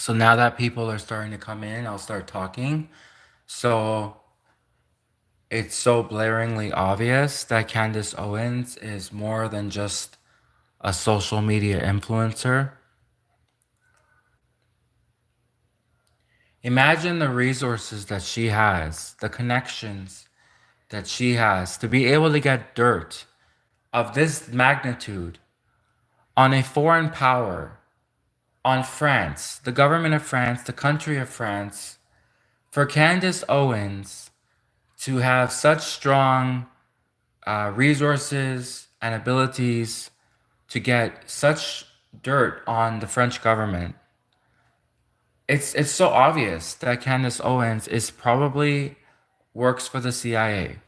So now that people are starting to come in, I'll start talking. So it's so blaringly obvious that Candace Owens is more than just a social media influencer. Imagine the resources that she has, the connections that she has to be able to get dirt of this magnitude on a foreign power, on France, the government of France, the country of France, for Candace Owens to have such strong resources and abilities to get such dirt on the French government. It's so obvious that Candace Owens is probably works for the CIA.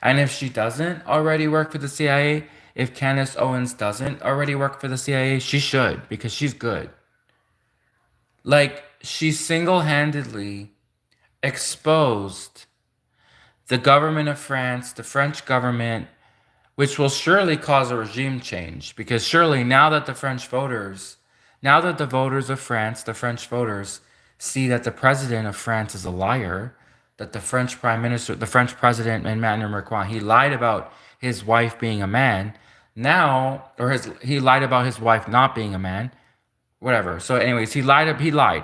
And if she doesn't already work for the CIA, if Candace Owens doesn't already work for the CIA, she should because she's good. Like she single-handedly exposed the government of France, the French government, which will surely cause a regime change because surely now that now that the voters of France, the French voters, see that the president of France is a liar, that the French prime minister, the French president Emmanuel Macron, he lied about his wife being a man. Now, he lied about his wife not being a man. Whatever. So, anyways, he lied. He lied.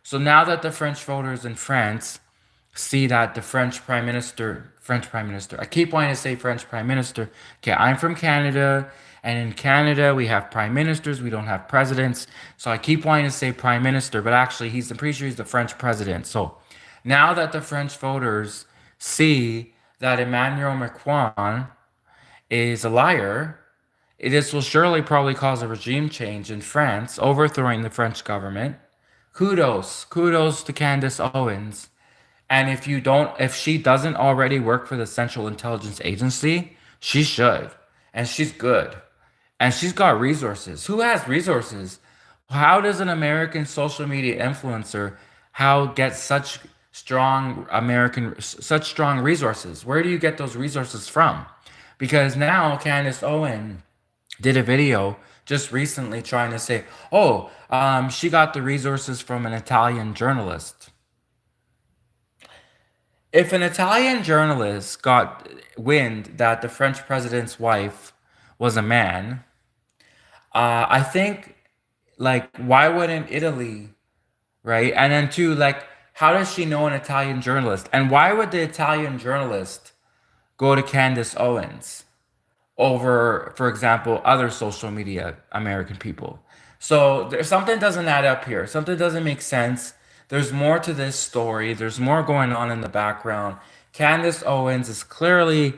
So now that the French voters in France see that the French Prime Minister, I keep wanting to say French Prime Minister. Okay, I'm from Canada, and in Canada we have prime ministers, we don't have presidents. So I keep wanting to say Prime Minister, but actually I'm pretty sure he's the French president. So now that the French voters see that Emmanuel Macron is a liar, this will surely probably cause a regime change in France, overthrowing the French government. Kudos to Candace Owens. And if she doesn't already work for the Central Intelligence Agency, she should. And she's good. And she's got resources. Who has resources? How does an American social media influencer get such strong resources? Where do you get those resources from? Because now Candace Owen did a video just recently trying to say, oh, she got the resources from an Italian journalist. If an Italian journalist got wind that the French president's wife was a man, I think, like, why wouldn't Italy, right? And then, two, like, how does she know an Italian journalist? And why would the Italian journalist go to Candace Owens over, for example, other social media American people? So something doesn't add up here. Something doesn't make sense. There's more to this story. There's more going on in the background. Candace Owens is clearly,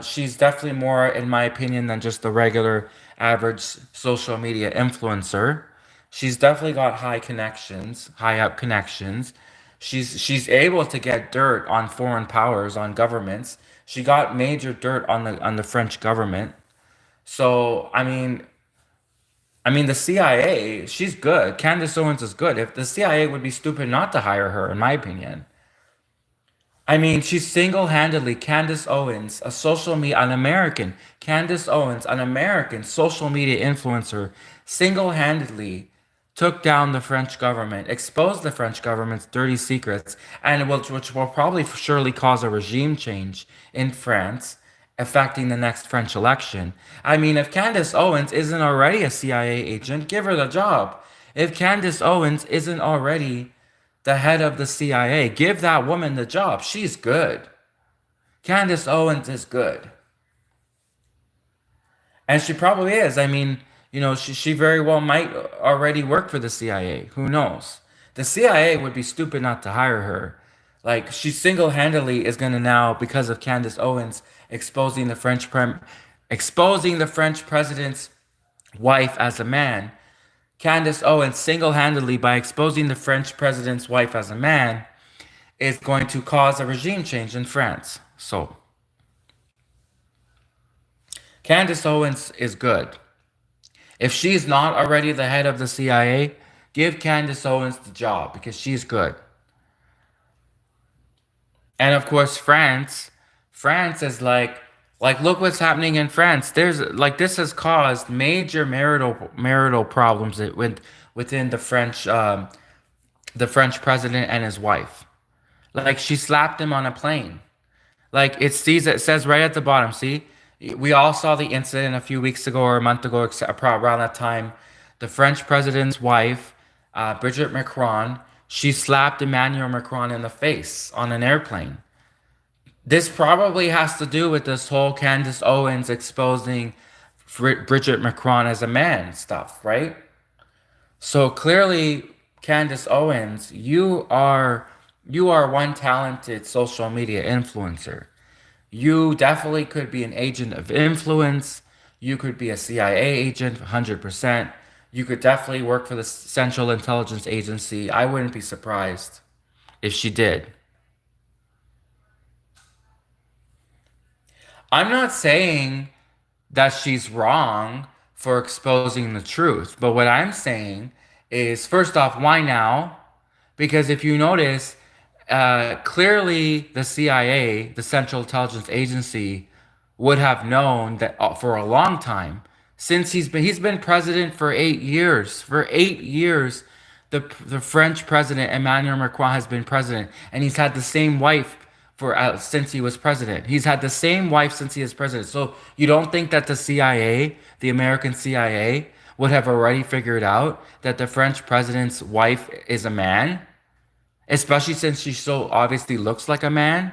she's definitely more, in my opinion, than just the regular average social media influencer. She's definitely got high up connections. She's able to get dirt on foreign powers, on governments. She got major dirt on the French government. So I mean, the CIA, she's good. Candace Owens is good. If the CIA would be stupid not to hire her, in my opinion. I mean, she's single-handedly Candace Owens, Candace Owens, an American social media influencer, single-handedly took down the French government, exposed the French government's dirty secrets, and which will probably surely cause a regime change in France, affecting the next French election. I mean, if Candace Owens isn't already a CIA agent, give her the job. If Candace Owens isn't already the head of the CIA, give that woman the job. She's good. Candace Owens is good. And she probably is. I mean, she very well might already work for the CIA. Who knows? The CIA would be stupid not to hire her. Like, she single-handedly is going to now, because of Candace Owens exposing the French president's wife as a man. Candace Owens single-handedly, by exposing the French president's wife as a man, is going to cause a regime change in France. So, Candace Owens is good. If she's not already the head of the CIA, give Candace Owens the job because she's good. And of course, France is like look what's happening in France. There's like this has caused major marital problems within the French president and his wife. Like she slapped him on a plane. Like it says right at the bottom. See, we all saw the incident a few weeks ago or a month ago, around that time. The French president's wife, Brigitte Macron, she slapped Emmanuel Macron in the face on an airplane. This probably has to do with this whole Candace Owens exposing Brigitte Macron as a man stuff, right? So clearly, Candace Owens, you are one talented social media influencer. You definitely could be an agent of influence. You could be a CIA agent, 100%. You could definitely work for the Central Intelligence Agency. I wouldn't be surprised if she did. I'm not saying that she's wrong for exposing the truth, but what I'm saying is, first off, why now? Because if you notice, clearly the CIA, the Central Intelligence Agency, would have known that for a long time, since he's been president for 8 years. For 8 years, the French president Emmanuel Macron has been president, and he's had the same wife for since he was president. He's had the same wife since he is president. So you don't think that the CIA, the American CIA, would have already figured out that the French president's wife is a man? Especially since she so obviously looks like a man.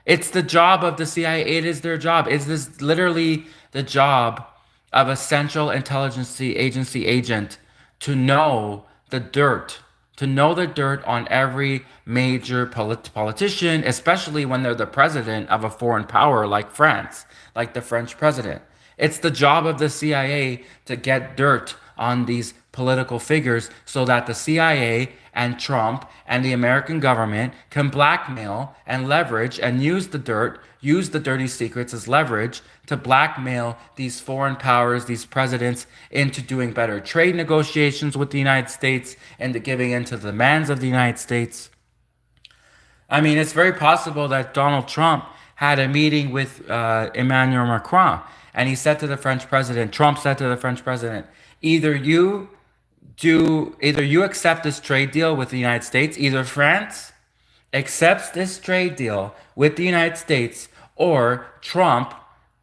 It's the job of the CIA. It is their job. It is literally the job of a Central Intelligence Agency agent to know the dirt, to know the dirt on every major politician, especially when they're the president of a foreign power like France, like the French president. It's the job of the CIA to get dirt on these political figures so that the CIA and Trump and the American government can blackmail and leverage and use the dirty secrets as leverage to blackmail these foreign powers, these presidents, into doing better trade negotiations with the United States and to giving in to the demands of the United States. I mean, it's very possible that Donald Trump had a meeting with Emmanuel Macron, and he said to the French president, Trump said to the French president, either you either you accept this trade deal with the United States, either France accepts this trade deal with the United States, or Trump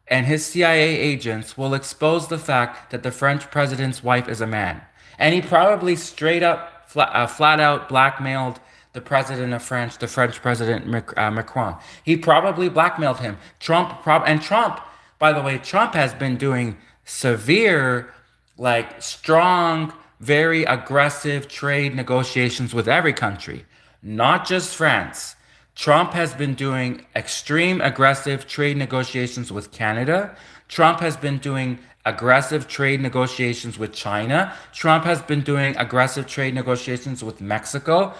and his CIA agents will expose the fact that the French president's wife is a man. And he probably straight up, flat out blackmailed the president of France, the French president Macron. He probably blackmailed him. Trump, by the way, Trump has been doing severe, like strong, very aggressive trade negotiations with every country, not just France. Trump has been doing extreme aggressive trade negotiations with Canada. Trump has been doing aggressive trade negotiations with China. Trump has been doing aggressive trade negotiations with Mexico.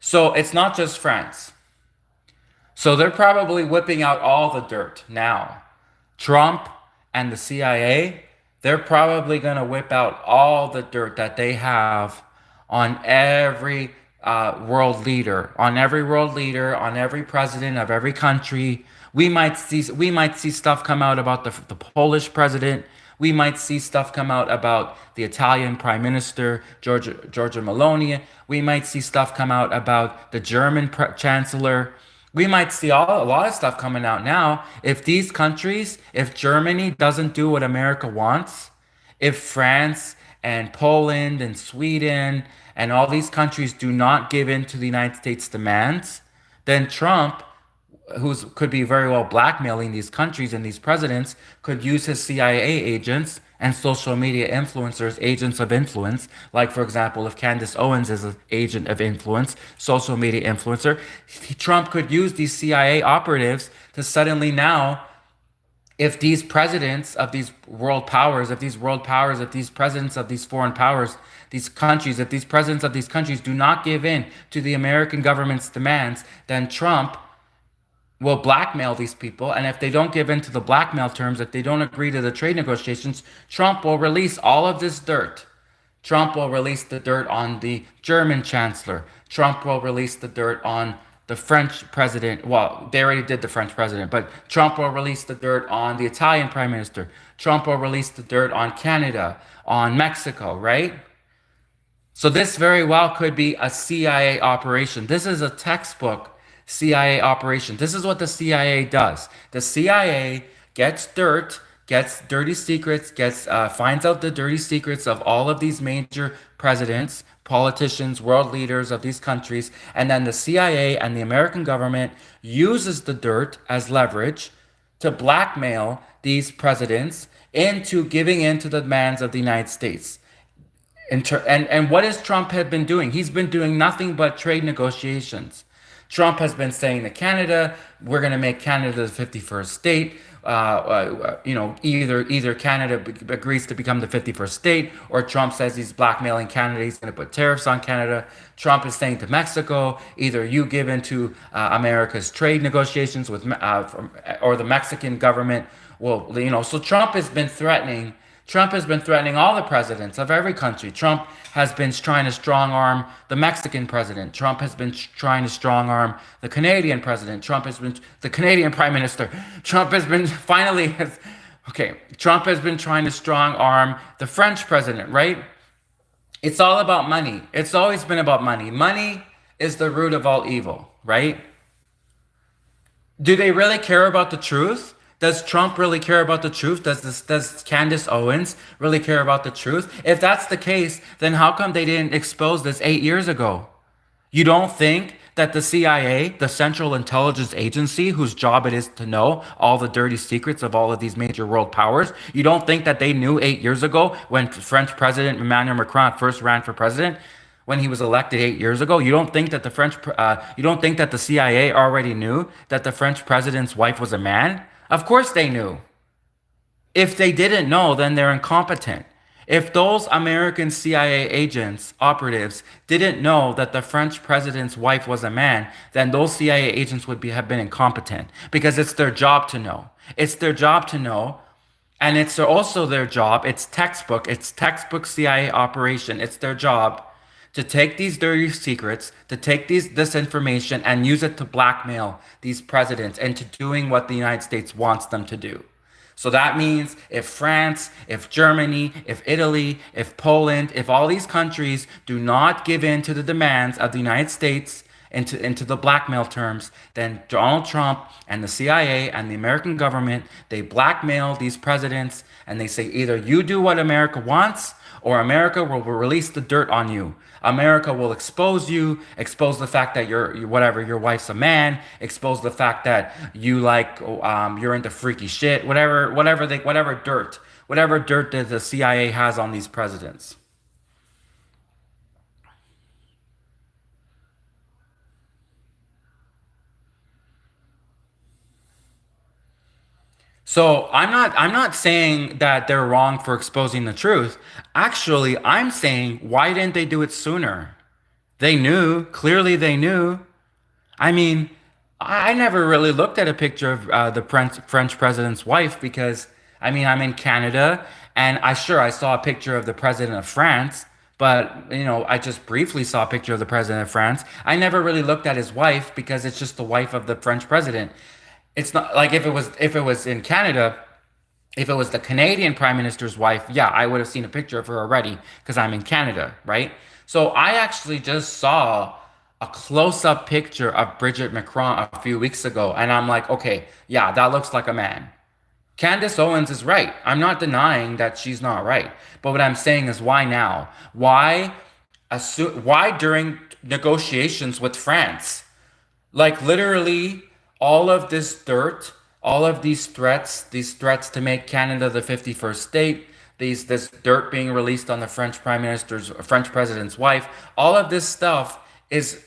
So it's not just France. So they're probably whipping out all the dirt now. Trump and the CIA, they're probably going to whip out all the dirt that they have on every on every president of every country. We might see stuff come out about the Polish president. We might see stuff come out about the Italian Prime Minister Giorgia Meloni. We might see stuff come out about the German Chancellor. We might see a lot of stuff coming out now. If Germany doesn't do what America wants, if France and Poland and Sweden and all these countries do not give in to the United States demands, then Trump, who could be very well blackmailing these countries and these presidents, could use his CIA agents and social media influencers, agents of influence. Like, for example, if Candace Owens is an agent of influence, social media influencer, Trump could use these CIA operatives to suddenly now, if these presidents of these world powers, if these presidents of these foreign powers, these countries, if these presidents of these countries do not give in to the American government's demands, then Trump will blackmail these people. And if they don't give in to the blackmail terms, if they don't agree to the trade negotiations, Trump will release all of this dirt. Trump will release the dirt on the German chancellor. Trump will release the dirt on the French president. Well, they already did the French president, but Trump will release the dirt on the Italian prime minister. Trump will release the dirt on Canada, on Mexico, right? So this very well could be a CIA operation. This is a textbook CIA operation. This is what the CIA does. The CIA gets dirt, gets dirty secrets, gets finds out the dirty secrets of all of these major presidents, politicians, world leaders of these countries, and then the CIA and the American government uses the dirt as leverage to blackmail these presidents into giving in to the demands of the United States. And what has Trump had been doing? He's been doing nothing but trade negotiations. Trump has been saying to Canada, "We're going to make Canada the 51st state." Either Canada agrees to become the 51st state, or Trump says he's blackmailing Canada. He's going to put tariffs on Canada. Trump is saying to Mexico, either you give into America's trade negotiations or the Mexican government will, So Trump has been threatening all the presidents of every country. Trump has been trying to strong arm the Mexican president. Trump has been trying to strong arm the Canadian president. Trump has been the Canadian prime minister. Trump has been finally has, okay. Trump has been trying to strong arm the French president, right? It's all about money. It's always been about money. Money is the root of all evil, right? Do they really care about the truth? Does Trump really care about the truth? Does Candace Owens really care about the truth? If that's the case, then how come they didn't expose this 8 years ago? You don't think that the CIA, the Central Intelligence Agency, whose job it is to know all the dirty secrets of all of these major world powers, you don't think that they knew 8 years ago when French President Emmanuel Macron first ran for president, when he was elected 8 years ago? You don't think that you don't think that the CIA already knew that the French president's wife was a man? Of course they knew. If they didn't know, then they're incompetent. If those American CIA agents, operatives, didn't know that the French president's wife was a man, then those CIA agents have been incompetent because it's their job to know. It's their job to know, and it's also their job. It's textbook CIA operation. It's their job to take these dirty secrets, to take this information and use it to blackmail these presidents into doing what the United States wants them to do. So that means if France, if Germany, if Italy, if Poland, if all these countries do not give in to the demands of the United States into the blackmail terms, then Donald Trump and the CIA and the American government, they blackmail these presidents and they say either you do what America wants or America will release the dirt on you. America will expose you, expose the fact that your wife's a man, expose the fact that you're into freaky shit, whatever dirt that the CIA has on these presidents. So I'm not saying that they're wrong for exposing the truth. Actually, I'm saying why didn't they do it sooner? They knew, clearly they knew. I mean, I never really looked at a picture of the French president's wife because, I mean, I'm in Canada and I saw a picture of the president of France, but, I just briefly saw a picture of the president of France. I never really looked at his wife because it's just the wife of the French president. It's not like if it was in Canada, if it was the Canadian Prime Minister's wife, yeah, I would have seen a picture of her already because I'm in Canada, right? So I actually just saw a close-up picture of Bridget Macron a few weeks ago, and I'm like, okay, yeah, that looks like a man. Candace Owens is right. I'm not denying that she's not right. But what I'm saying is why now? Why during negotiations with France? Like literally all of this dirt, all of these threats to make Canada the 51st state, this dirt being released on the French president's wife, all of this stuff is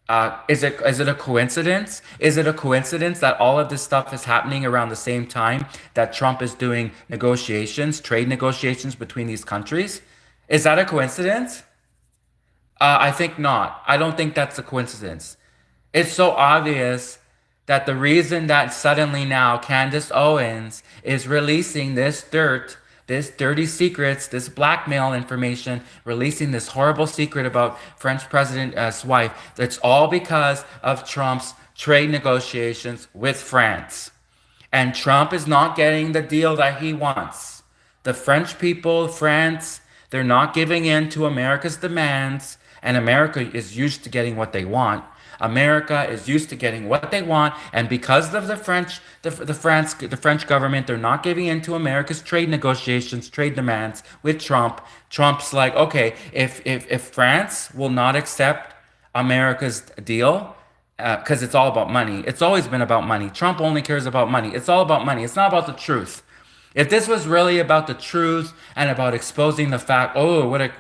it a coincidence? Is it a coincidence that all of this stuff is happening around the same time that Trump is doing trade negotiations between these countries? Is that a coincidence? I think not. I don't think that's a coincidence. It's so obvious that the reason that suddenly now Candace Owens is releasing this dirty secrets, this blackmail information, releasing this horrible secret about French president's wife, that's all because of Trump's trade negotiations with France. And Trump is not getting the deal that he wants. The French people, France, They're not giving in to America's demands, and America is used to getting what they want. America is used to getting what they want, and because of the French government, they're not giving in to America's trade negotiations, trade demands with Trump. Trump's like, okay, if France will not accept America's deal, because it's all about money. It's always been about money. Trump only cares about money. It's all about money. It's not about the truth. If this was really about the truth and about exposing the fact, oh, what a,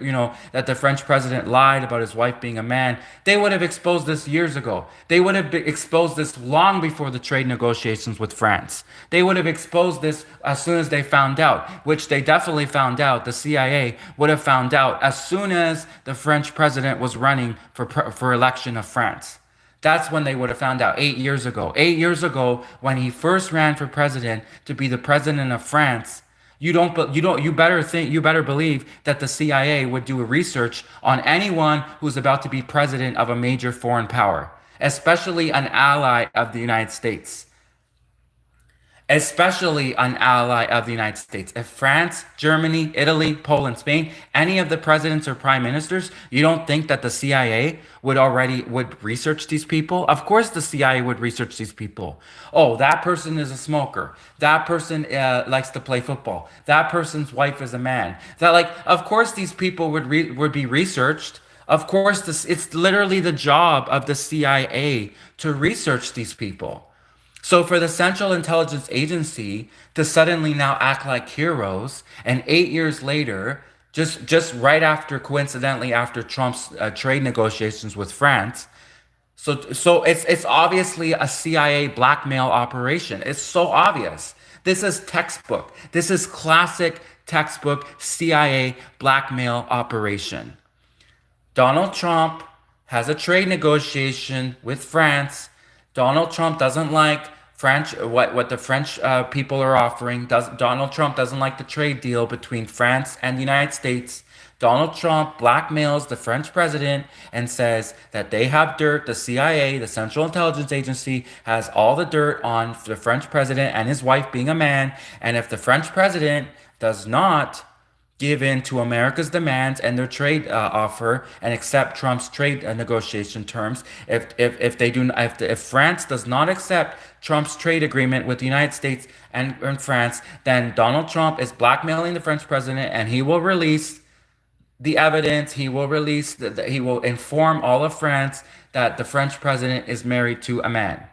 that the French president lied about his wife being a man, they would have exposed this years ago. They would have exposed this long before the trade negotiations with France. They would have exposed this as soon as they found out, which they definitely found out. The CIA would have found out as soon as the French president was running for election of France. That's when they would have found out 8 years ago. 8 years ago, when he first ran for president to be the president of France, you better believe that the CIA would do a research on anyone who's about to be president of a major foreign power, especially an ally of the United States. Especially an ally of the United States. If France, Germany, Italy, Poland, Spain, any of the presidents or prime ministers, you don't think that the CIA would research these people? Of course the CIA would research these people. Oh, that person is a smoker. That person likes to play football. That person's wife is a man. Of course these people would be researched. Of course, it's literally the job of the CIA to research these people. So for the Central Intelligence Agency to suddenly now act like heroes, and 8 years later, just right after, coincidentally, after Trump's trade negotiations with France, so it's obviously a CIA blackmail operation. It's so obvious. This is textbook. This is classic textbook CIA blackmail operation. Donald Trump has a trade negotiation with France. Donald Trump doesn't like what the French people are offering. Donald Trump doesn't like the trade deal between France and the United States. Donald Trump blackmails the French president and says that they have dirt. The CIA, the Central Intelligence Agency, has all the dirt on the French president and his wife being a man. And if the French president does not give in to America's demands and their trade offer and accept Trump's trade negotiation terms, if France does not accept Trump's trade agreement with the United States and France, then Donald Trump is blackmailing the French president, and he will release the evidence. He will he will inform all of France that the French president is married to a man.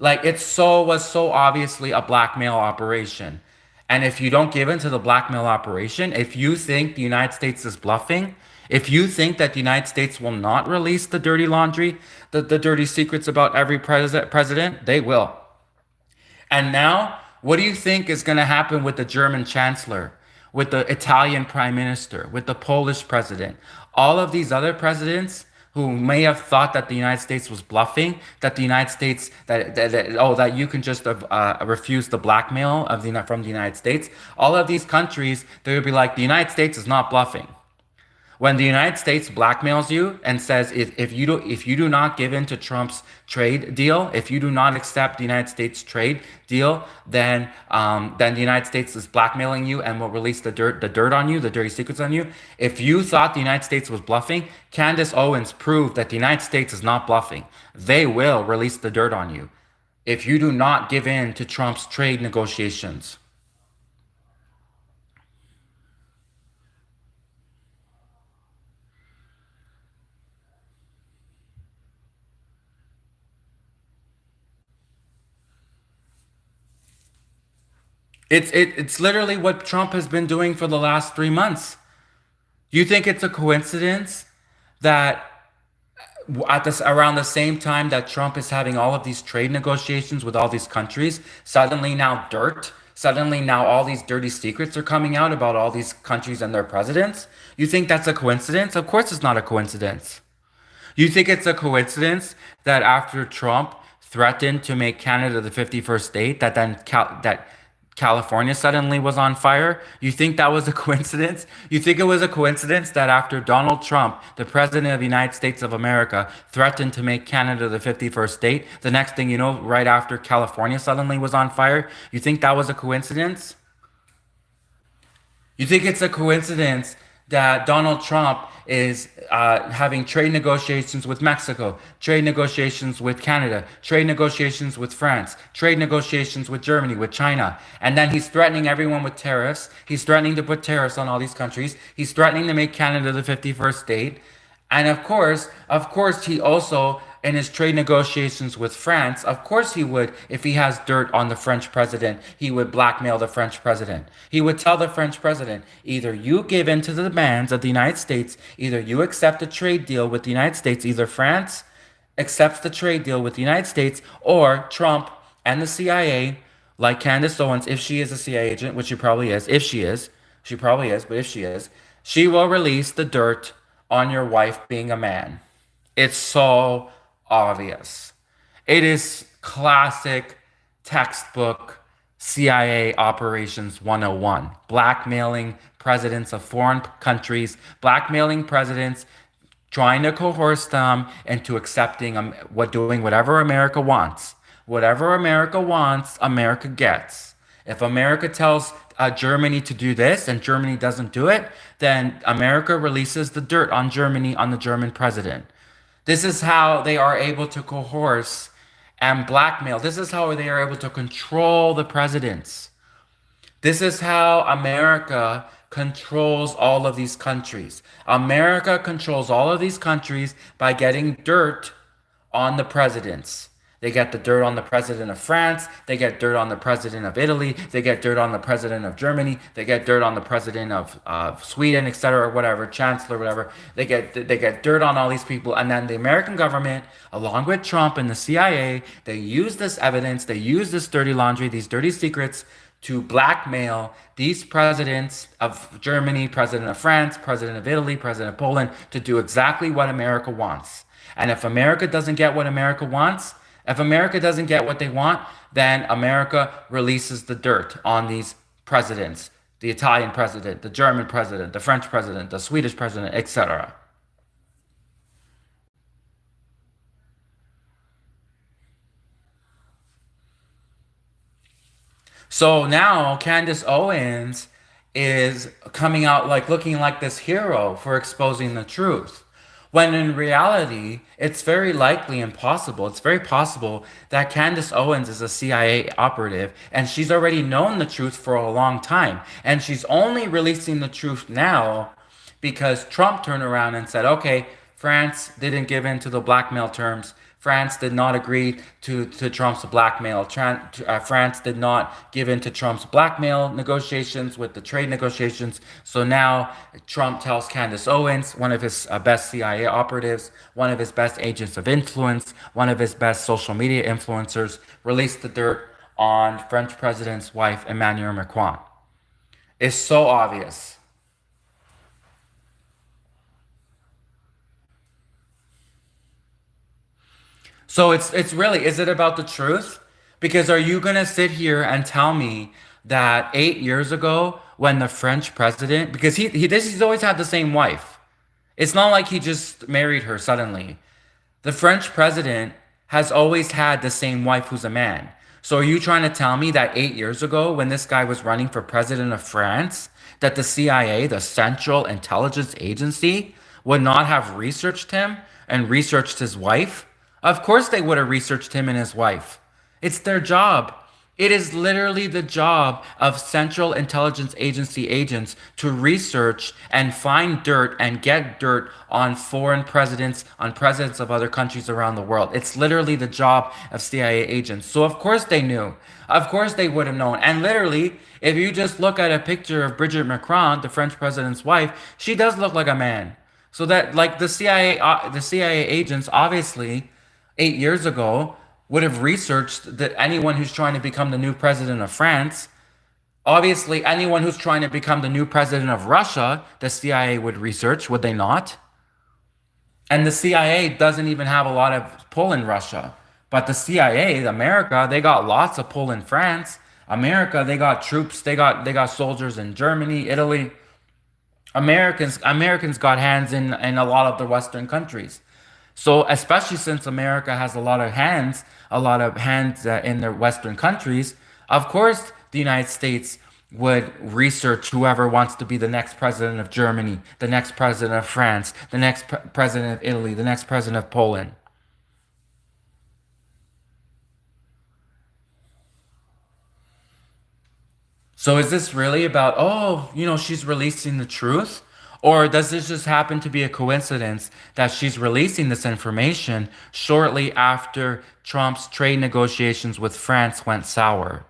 Was so obviously a blackmail operation. And if you don't give in to the blackmail operation, if you think the United States is bluffing, if you think that the United States will not release the dirty laundry, the dirty secrets about every president, they will. And now, what do you think is going to happen with the German chancellor, with the Italian prime minister, with the Polish president? All of these other presidents who may have thought that the United States was bluffing, that the United States, that you can just refuse the blackmail from the United States. All of these countries, they would be like, the United States is not bluffing. When the United States blackmails you and says if you do not give in to Trump's trade deal, if you do not accept the United States trade deal, then the United States is blackmailing you and will release the dirt on you, the dirty secrets on you. If you thought the United States was bluffing, Candace Owens proved that the United States is not bluffing. They will release the dirt on you if you do not give in to Trump's trade negotiations. It's literally what Trump has been doing for the last 3 months. You think it's a coincidence that around the same time that Trump is having all of these trade negotiations with all these countries, suddenly now all these dirty secrets are coming out about all these countries and their presidents? You think that's a coincidence? Of course it's not a coincidence. You think it's a coincidence that after Trump threatened to make Canada the 51st state, that California suddenly was on fire? You think that was a coincidence? You think it was a coincidence that after Donald Trump, the President of the United States of America, threatened to make Canada the 51st state, the next thing you know, right after California suddenly was on fire? You think that was a coincidence? You think it's a coincidence that Donald Trump is having trade negotiations with Mexico, trade negotiations with Canada, trade negotiations with France, trade negotiations with Germany, with China. And then he's threatening everyone with tariffs. He's threatening to put tariffs on all these countries. He's threatening to make Canada the 51st state. And of course, he also, in his trade negotiations with France, of course he would, if he has dirt on the French president, he would blackmail the French president. He would tell the French president, either you give in to the demands of the United States, either you accept a trade deal with the United States, either France accepts the trade deal with the United States, or Trump and the CIA, like Candace Owens, if she is a CIA agent, which she probably is, if she is, she probably is, but if she is, she will release the dirt on your wife being a man. It's so obvious. It is classic textbook CIA Operations 101. Blackmailing presidents of foreign countries, blackmailing presidents, trying to coerce them into accepting doing whatever America wants. Whatever America wants, America gets. If America tells Germany to do this and Germany doesn't do it, then America releases the dirt on Germany, on the German president. This is how they are able to coerce and blackmail. This is how they are able to control the presidents. This is how America controls all of these countries. America controls all of these countries by getting dirt on the presidents. They get the dirt on the president of France. They get dirt on the president of Italy. They get dirt on the president of Germany. They get dirt on the president of Sweden, etc., whatever, chancellor, whatever. They get dirt on all these people, and then the American government, along with Trump and the CIA, they use this evidence. They use this dirty laundry, these dirty secrets, to blackmail these presidents of Germany, president of France, president of Italy, president of Poland, to do exactly what America wants. And if America doesn't get what America wants, if America doesn't get what they want, then America releases the dirt on these presidents, the Italian president, the German president, the French president, the Swedish president, etc. So now Candace Owens is coming out like looking like this hero for exposing the truth. When in reality, it's very likely impossible. It's very possible that Candace Owens is a CIA operative and she's already known the truth for a long time. And she's only releasing the truth now because Trump turned around and said, okay, France didn't give in to the blackmail terms. France did not agree to Trump's blackmail. France did not give in to Trump's blackmail negotiations with the trade negotiations. So now Trump tells Candace Owens, one of his best CIA operatives, one of his best agents of influence, one of his best social media influencers, release the dirt on French president's wife, Emmanuel Macron. It's so obvious. So it's really, is it about the truth? Because are you gonna sit here and tell me that 8 years ago, when the French president, because he's always had the same wife. It's not like he just married her suddenly. The French president has always had the same wife who's a man. So are you trying to tell me that 8 years ago, when this guy was running for president of France, that the CIA, the Central Intelligence Agency, would not have researched him and researched his wife? Of course they would have researched him and his wife. It's their job. It is literally the job of Central Intelligence Agency agents to research and find dirt and get dirt on foreign presidents, on presidents of other countries around the world. It's literally the job of CIA agents. So of course they knew. Of course they would have known. And literally, if you just look at a picture of Brigitte Macron, the French president's wife, she does look like a man. So that like the CIA agents obviously 8 years ago would have researched that anyone who's trying to become the new president of France, obviously anyone who's trying to become the new president of Russia, the CIA would research, would they not? And the CIA doesn't even have a lot of pull in Russia. But the CIA, America, they got lots of pull in France. America, they got troops, they got soldiers in Germany, Italy. Americans got hands in a lot of the Western countries. So especially since America has a lot of hands in the Western countries, of course the United States would research whoever wants to be the next president of Germany, the next president of France, the next president of Italy, the next president of Poland. So is this really about, oh, she's releasing the truth? Or does this just happen to be a coincidence that she's releasing this information shortly after Trump's trade negotiations with France went sour?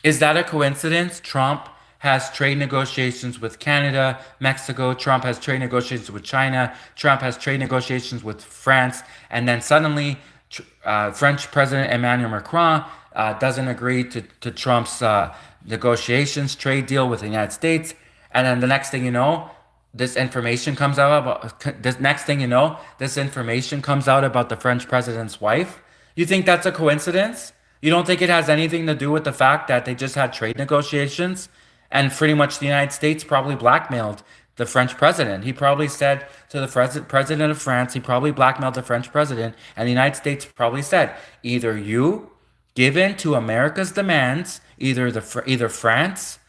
Is that a coincidence? Trump has trade negotiations with Canada, Mexico. Trump has trade negotiations with China. Trump has trade negotiations with France. And then suddenly, French President Emmanuel Macron doesn't agree to Trump's negotiations, trade deal with the United States. And then the next thing you know, this information comes out about the French president's wife. You think that's a coincidence? You don't think it has anything to do with the fact that they just had trade negotiations and pretty much the United States probably blackmailed the French president. He probably said to the president of France, he probably blackmailed the French president, and the United States probably said, either you give in to America's demands, either France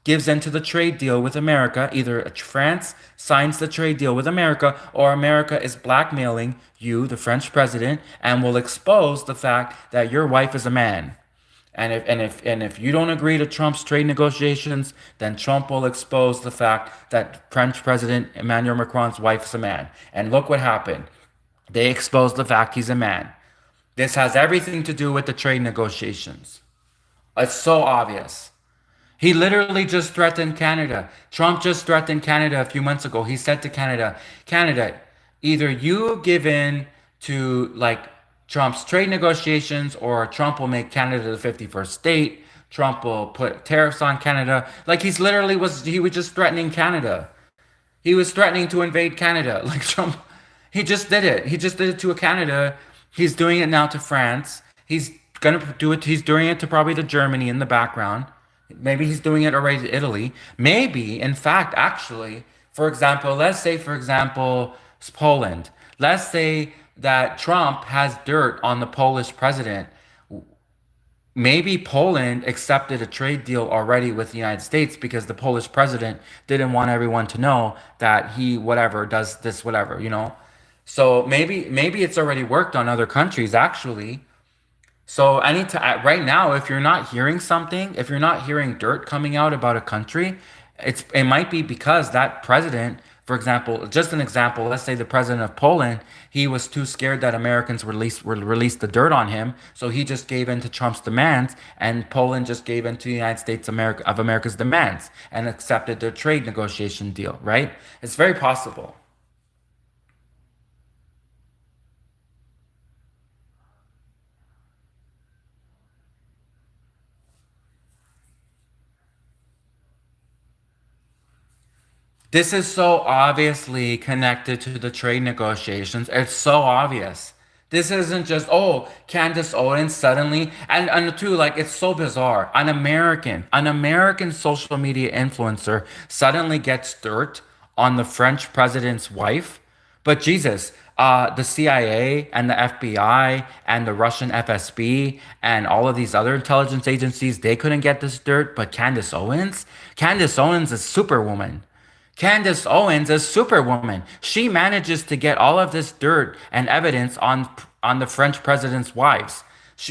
gives into the trade deal with America. Either France signs the trade deal with America, or America is blackmailing you, the French president, and will expose the fact that your wife is a man. And if you don't agree to Trump's trade negotiations, then Trump will expose the fact that French President Emmanuel Macron's wife is a man. And look what happened. They exposed the fact he's a man. This has everything to do with the trade negotiations. It's so obvious. He literally just threatened Canada. Trump just threatened Canada a few months ago. He said to Canada, either you give in to like Trump's trade negotiations, or Trump will make Canada the 51st state. Trump will put tariffs on Canada. Like he was just threatening Canada. He was threatening to invade Canada. Like Trump, he just did it. He just did it to Canada. He's doing it now to France. He's gonna do it. He's doing it to probably to Germany in the background. Maybe he's doing it already to Italy. Maybe, in fact, actually, let's say, for example, Poland. Let's say that Trump has dirt on the Polish president. Maybe Poland accepted a trade deal already with the United States because the Polish president didn't want everyone to know that he whatever does this whatever. So maybe it's already worked on other countries actually. So I need to right now, if you're not hearing something, if you're not hearing dirt coming out about a country, it might be because that president, for example, just an example, let's say the president of Poland, he was too scared that Americans release the dirt on him, so he just gave in to Trump's demands, and Poland just gave in to the United States of America's demands and accepted their trade negotiation deal, right? It's very possible. This is so obviously connected to the trade negotiations. It's so obvious. This isn't just, oh, Candace Owens suddenly, and too, like, it's so bizarre. An American social media influencer suddenly gets dirt on the French president's wife. But Jesus, the CIA and the FBI and the Russian FSB and all of these other intelligence agencies, they couldn't get this dirt, but Candace Owens is superwoman. Candace Owens is superwoman. She manages to get all of this dirt and evidence on the French president's wives.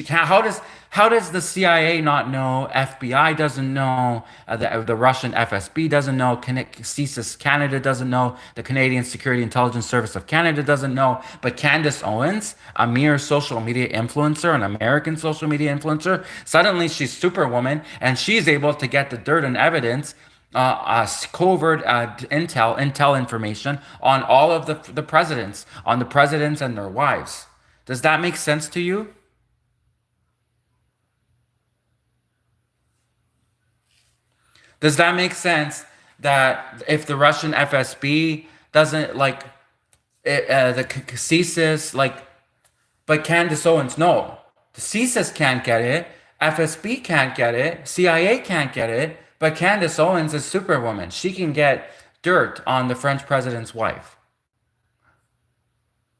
How does the CIA not know? FBI doesn't know. The Russian FSB doesn't know. CSIS Canada doesn't know. The Canadian Security Intelligence Service of Canada doesn't know. But Candace Owens, a mere social media influencer, an American social media influencer, suddenly she's superwoman and she's able to get the dirt and evidence, covert intel information on all of the presidents, on the presidents and their wives. Does that make sense to you? Does that make sense that if the Russian FSB doesn't like the CSIS, like, but Candace Owens, no, the CSIS can't get it, FSB can't get it, CIA can't get it, but Candace Owens is superwoman. She can get dirt on the French president's wife.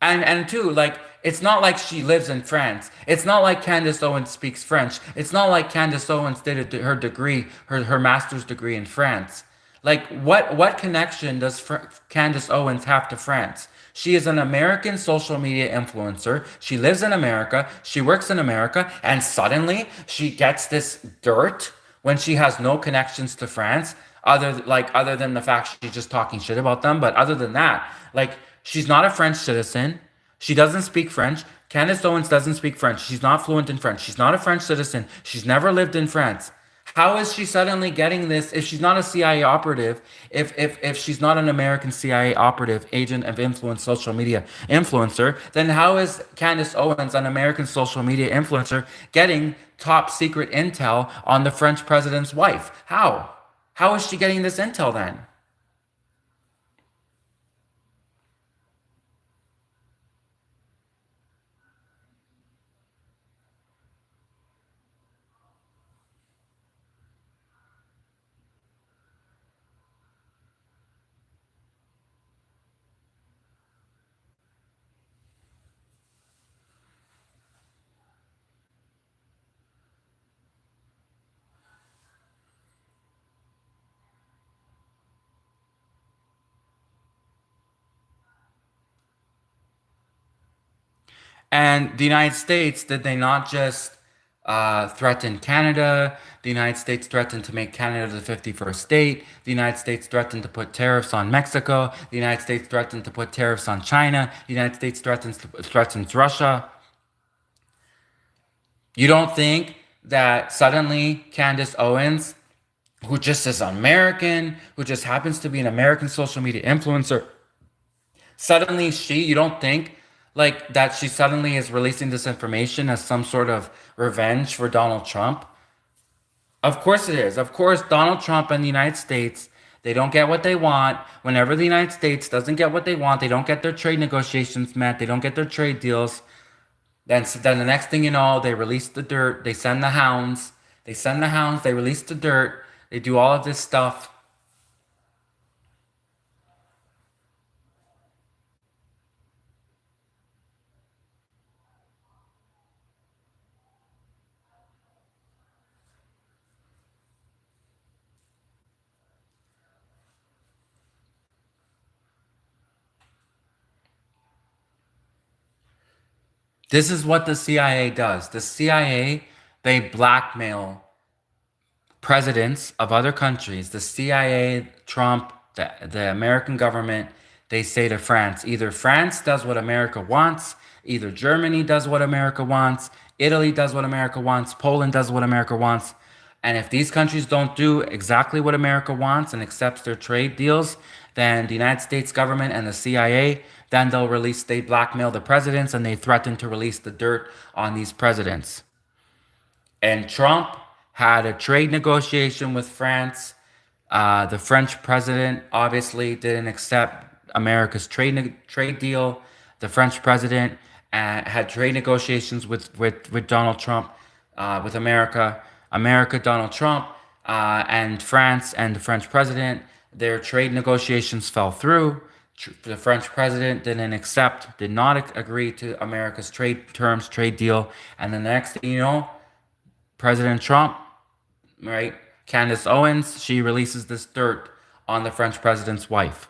And two, like it's not like she lives in France. It's not like Candace Owens speaks French. It's not like Candace Owens did her degree, her master's degree in France. Like what connection does Candace Owens have to France? She is an American social media influencer. She lives in America. She works in America, and suddenly she gets this dirt when she has no connections to France, other than the fact she's just talking shit about them. But other than that, like she's not a French citizen. She doesn't speak French. Candace Owens doesn't speak French. She's not fluent in French. She's not a French citizen. She's never lived in France. How is she suddenly getting this if she's not a CIA operative, if she's not an American CIA operative, agent of influence, social media influencer, then how is Candace Owens, an American social media influencer, getting top secret intel on the French president's wife? How? How is she getting this intel then? And the United States, did they not just threaten Canada? The United States threatened to make Canada the 51st state. The United States threatened to put tariffs on Mexico. The United States threatened to put tariffs on China. The United States threatens Russia. You don't think that suddenly Candace Owens, who just is American, who just happens to be an American social media influencer, suddenly you don't think like that she suddenly is releasing this information as some sort of revenge for Donald Trump? Of course it is. Of course, Donald Trump and the United States, they don't get what they want. Whenever the United States doesn't get what they want, they don't get their trade negotiations met, they don't get their trade deals. Then the next thing you know, they release the dirt, they send the hounds, they release the dirt, they do all of this stuff. This is what the CIA does. The CIA, they blackmail presidents of other countries. The CIA, Trump, the American government, they say to France, either France does what America wants, either Germany does what America wants, Italy does what America wants, Poland does what America wants. And if these countries don't do exactly what America wants and accepts their trade deals, then the United States government and the CIA, then they blackmail the presidents and they threaten to release the dirt on these presidents. And Trump had a trade negotiation with France. The French president obviously didn't accept America's trade deal. The French president had trade negotiations with Donald Trump, with America. America, Donald Trump, and France and the French president, their trade negotiations fell through. The French president did not agree to America's trade terms, trade deal. And the next thing you know, President Trump, right? Candace Owens, she releases this dirt on the French president's wife.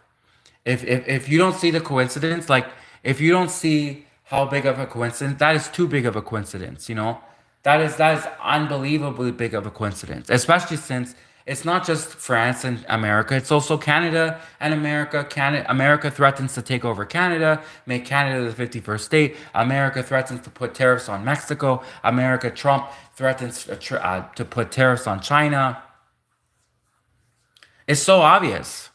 If you don't see the coincidence, like if you don't see how big of a coincidence, that is too big of a coincidence, you know? That is unbelievably big of a coincidence, especially since it's not just France and America, it's also Canada and America. America threatens to take over Canada, make Canada the 51st state. America threatens to put tariffs on Mexico. Trump threatens to put tariffs on China. It's so obvious.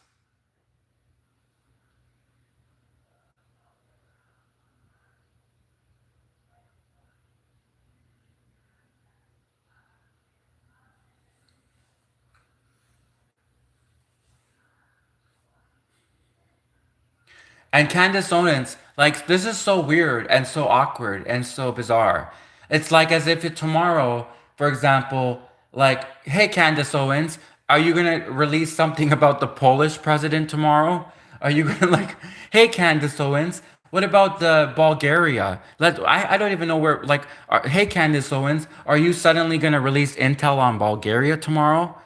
And Candace Owens, like, this is so weird and so awkward and so bizarre. It's like as if tomorrow, for example, like, hey, Candace Owens, are you gonna release something about the Polish president tomorrow? Are you gonna, like, hey, Candace Owens, What about the Bulgaria? I don't even know where, like, hey, Candace Owens, are you suddenly going to release intel on Bulgaria tomorrow?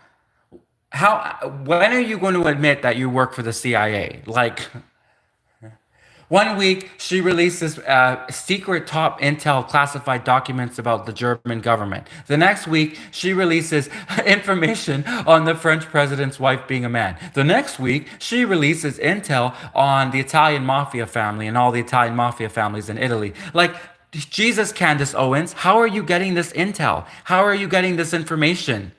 When are you going to admit that you work for the CIA? Like, one week, she releases secret top intel classified documents about the German government. The next week, she releases information on the French president's wife being a man. The next week, she releases intel on the Italian mafia family and all the Italian mafia families in Italy. Like, Jesus, Candace Owens, how are you getting this intel? How are you getting this information?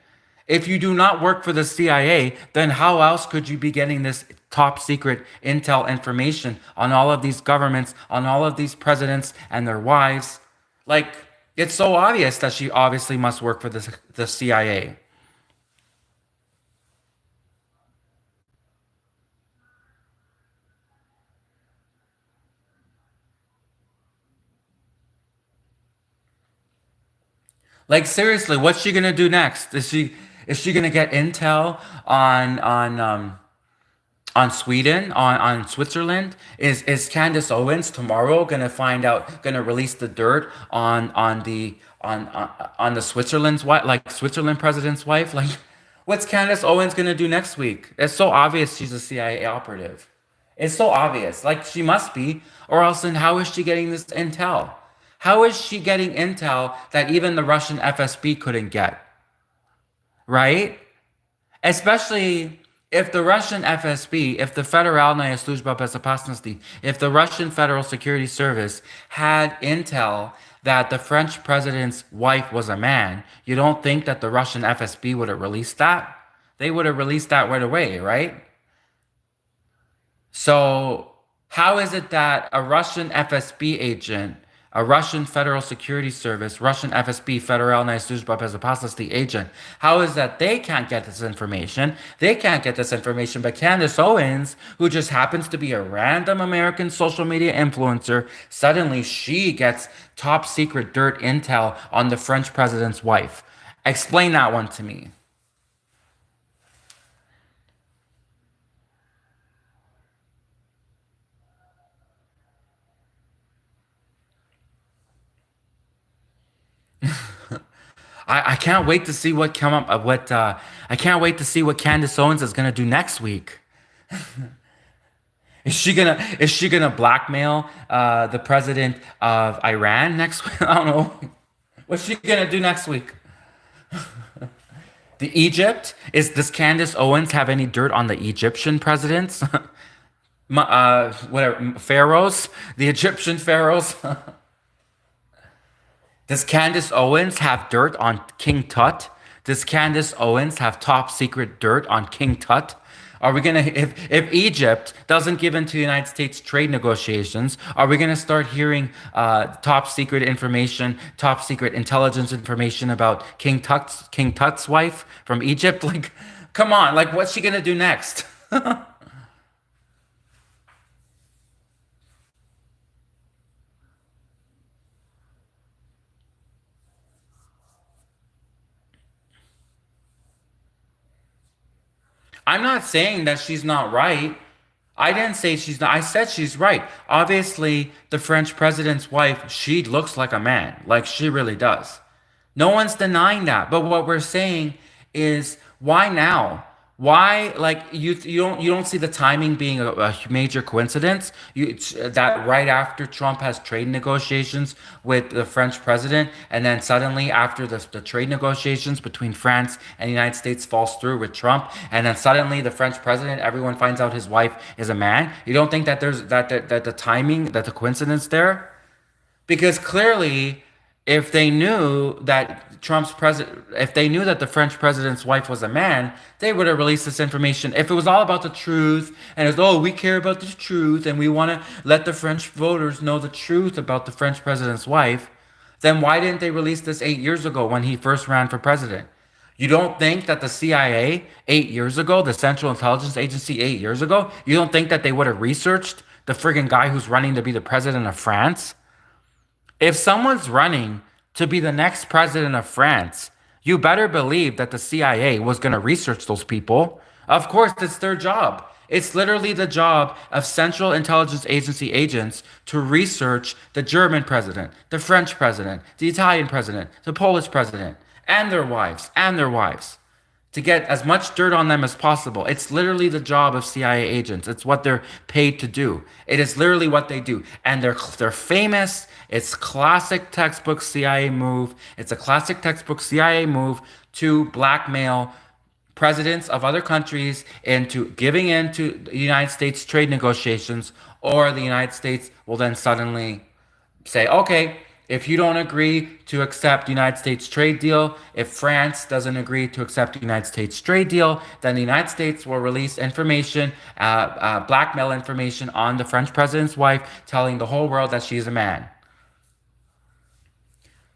If you do not work for the CIA, then how else could you be getting this top secret intel information on all of these governments, on all of these presidents and their wives? Like, it's so obvious that she obviously must work for the CIA. Like, seriously, what's she gonna do next? Is she gonna get intel on Sweden, on Switzerland? Is Candace Owens tomorrow gonna find out, gonna release the dirt on the Switzerland's wife, like Switzerland president's wife? Like, what's Candace Owens gonna do next week? It's so obvious she's a CIA operative. It's so obvious. Like, she must be, or else then how is she getting this intel? How is she getting intel that even the Russian FSB couldn't get? Right? Especially if the Russian FSB, if the Federalная служба безопасности, if the Russian Federal Security Service had intel that the French president's wife was a man, you don't think that the Russian FSB would have released that? They would have released that right away, right? So, how is it that a Russian FSB agent, a Russian Federal Security Service, Russian FSB, Federalная служба безопасности agent, how is that they can't get this information? They can't get this information, but Candace Owens, who just happens to be a random American social media influencer, suddenly she gets top secret dirt intel on the French president's wife. Explain that one to me. I can't wait to see what come up what I can't wait to see what Candace Owens is gonna do next week. Is she gonna blackmail the president of Iran next week? I don't know. What's she gonna do next week? The Egypt? Does Candace Owens have any dirt on the Egyptian presidents? Whatever, pharaohs, the Egyptian pharaohs. Does Candace Owens have dirt on King Tut? Does Candace Owens have top secret dirt on King Tut? Are we gonna, if Egypt doesn't give in to the United States trade negotiations, are we gonna start hearing top secret information, top secret intelligence information about King Tut's wife from Egypt? Like, come on, like, what's she gonna do next? I'm not saying that she's not right. I didn't say she's not. I said she's right. Obviously, the French president's wife, she looks like a man. Like, she really does. No one's denying that. But what we're saying is, why now? Why, like, you don't see the timing being a major coincidence? That right after Trump has trade negotiations with the French president, and then suddenly after the trade negotiations between France and the United States falls through with Trump, and then suddenly the French president, everyone finds out his wife is a man. You don't think that there's that the timing, that the coincidence there? Because clearly, if they knew that if they knew that the French president's wife was a man, they would have released this information. If it was all about the truth, and it's, oh, we care about the truth, and we want to let the French voters know the truth about the French president's wife, then why didn't they release this 8 years ago when he first ran for president? You don't think that the CIA 8 years ago, the Central Intelligence Agency 8 years ago, you don't think that they would have researched the friggin' guy who's running to be the president of France? If someone's running to be the next president of France, you better believe that the CIA was going to research those people. Of course, it's their job. It's literally the job of Central Intelligence Agency agents to research the German president, the French president, the Italian president, the Polish president, and their wives, to get as much dirt on them as possible. It's literally the job of CIA agents. It's what they're paid to do. It is literally what they do. And they're famous. It's classic textbook CIA move. It's a classic textbook CIA move to blackmail presidents of other countries into giving in to the United States trade negotiations, or the United States will then suddenly say, okay, if you don't agree to accept the United States trade deal, if France doesn't agree to accept the United States trade deal, then the United States will release information, blackmail information on the French president's wife, telling the whole world that she's a man.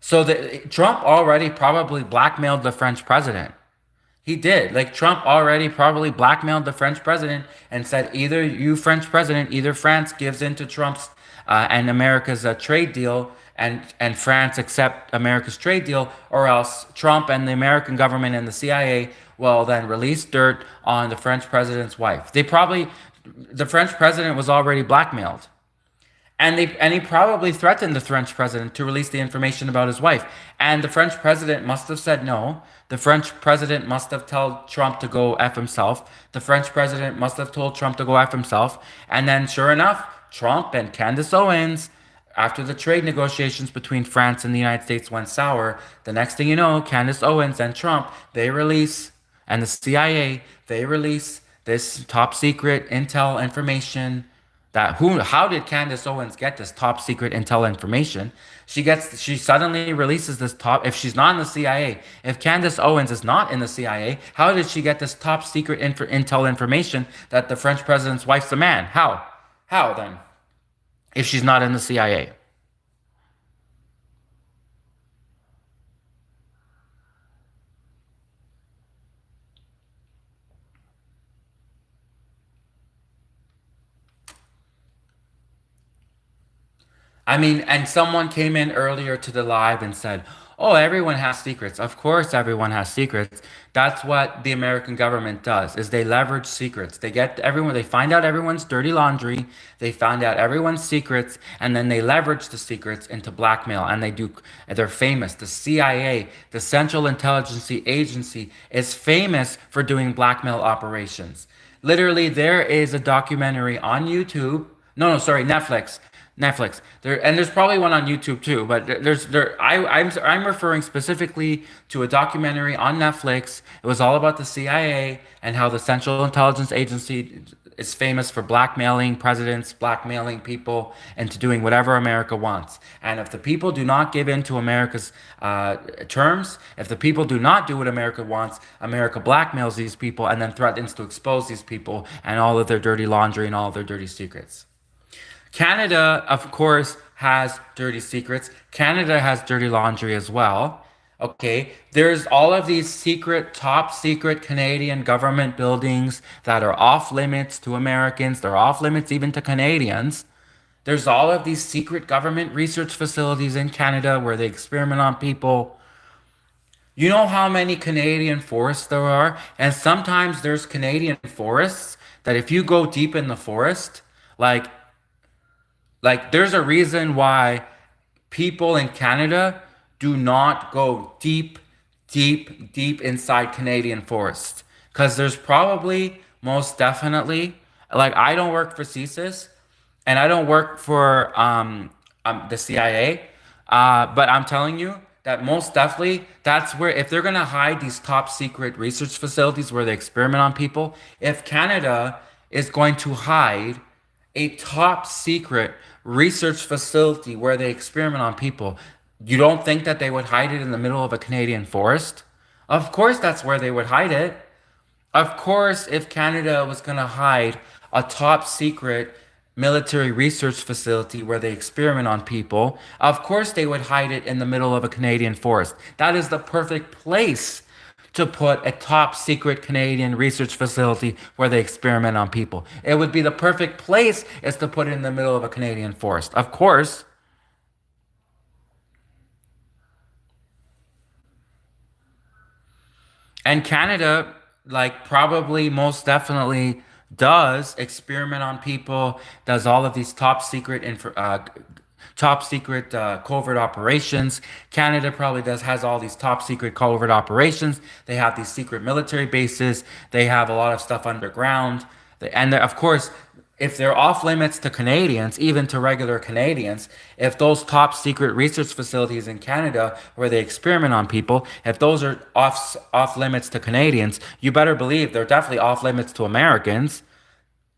So Trump already probably blackmailed the French president. He did. Like, Trump already probably blackmailed the French president and said, either you, French president, either France gives in to Trump's and America's trade deal, and France accept America's trade deal, or else Trump and the American government and the CIA will then release dirt on the French president's wife. The French president was already blackmailed. And he probably threatened the French president to release the information about his wife. And the French president must have said no. The French president must have told Trump to go F himself. The French president must have told Trump to go F himself. And then, sure enough, Trump and Candace Owens, after the trade negotiations between France and the United States went sour, the next thing you know, Candace Owens and Trump, and the CIA, they release this top secret intel information. How did Candace Owens get this top secret intel information? She suddenly releases this if she's not in the CIA, if Candace Owens is not in the CIA, how did she get this top secret intel information that the French president's wife's a man? How then? If she's not in the CIA. I mean, and someone came in earlier to the live and said, "Oh, everyone has secrets." Of course, everyone has secrets. That's what the American government does, is they leverage secrets. They find out everyone's dirty laundry, they find out everyone's secrets, and then they leverage the secrets into blackmail. And they're famous. The CIA, the Central Intelligence Agency, is famous for doing blackmail operations. Literally, there is a documentary on YouTube. No, sorry, Netflix. There's probably one on YouTube too, but I'm referring specifically to a documentary on Netflix. It was all about the CIA and how the Central Intelligence Agency is famous for blackmailing presidents, blackmailing people, into doing whatever America wants. And if the people do not give in to America's terms, if the people do not do what America wants, America blackmails these people and then threatens to expose these people and all of their dirty laundry and all of their dirty secrets. Canada, of course, has dirty secrets. Canada has dirty laundry as well. Okay, there's all of these top secret Canadian government buildings that are off limits to Americans. They're off limits even to Canadians. There's all of these secret government research facilities in Canada where they experiment on people. You know how many Canadian forests there are? And sometimes there's Canadian forests that if you go deep in the forest, like there's a reason why people in Canada do not go deep inside Canadian forests. Because there's probably, most definitely, like, I don't work for CSIS and I don't work for the CIA, but I'm telling you that most definitely that's where, if they're going to hide these top secret research facilities where they experiment on people, if Canada is going to hide a top secret research facility where they experiment on people, you don't think that they would hide it in the middle of a Canadian forest? Of course, that's where they would hide it. Of course, if Canada was going to hide a top secret military research facility where they experiment on people, of course they would hide it in the middle of a Canadian forest. That is the perfect place to put a top secret Canadian research facility where they experiment on people. It would be the perfect place is to put it in the middle of a Canadian forest. Of course. And Canada, like, probably most definitely does experiment on people, does all of these top secret covert operations. Canada probably does has all these top secret covert operations. They have these secret military bases. They have a lot of stuff underground. And of course, if they're off limits to Canadians, even to regular Canadians, if those top secret research facilities in Canada where they experiment on people, if those are off limits to Canadians, you better believe they're definitely off limits to Americans.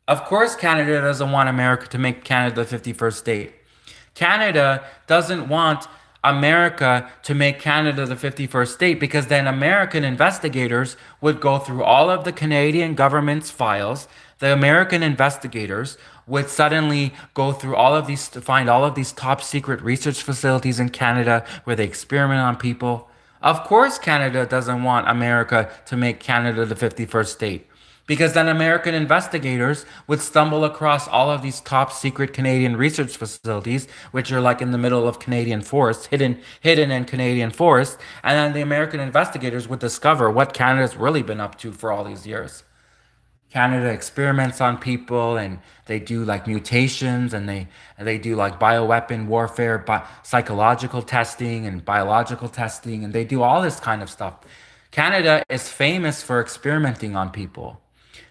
Of course, Canada doesn't want America to make Canada the 51st state. Canada doesn't want America to make Canada the 51st state because then American investigators would go through all of the Canadian government's files. The American investigators would suddenly go through all of these to find all of these top secret research facilities in Canada where they experiment on people. Of course, Canada doesn't want America to make Canada the 51st state because then American investigators would stumble across all of these top secret Canadian research facilities, which are like in the middle of Canadian forests, hidden in Canadian forests, and then the American investigators would discover what Canada's really been up to for all these years. Canada experiments on people and they do like mutations and they do like bioweapon warfare, psychological testing and biological testing, and they do all this kind of stuff. Canada is famous for experimenting on people.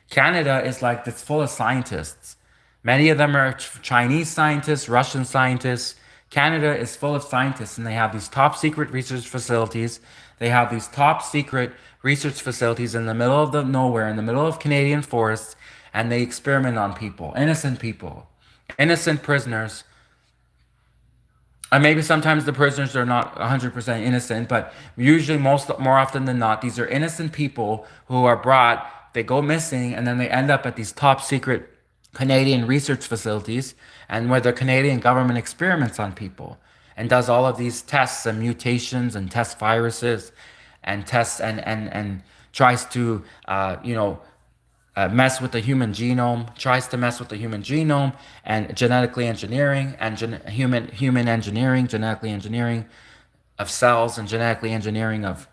Canada is like it's full of scientists. Many of them are Chinese scientists, Russian scientists. Canada is full of scientists, and they have these top secret research facilities. They have these top secret research facilities in the middle of the nowhere, in the middle of Canadian forests, and they experiment on people, innocent prisoners. And maybe sometimes the prisoners are not 100% innocent, but usually more often than not, these are innocent people who are brought, they go missing, and then they end up at these top secret Canadian research facilities and where the Canadian government experiments on people and does all of these tests and mutations and test viruses and tests and tries to, mess with the human genome, tries to mess with the human genome and genetically engineering and human engineering, genetically engineering of cells and genetically engineering of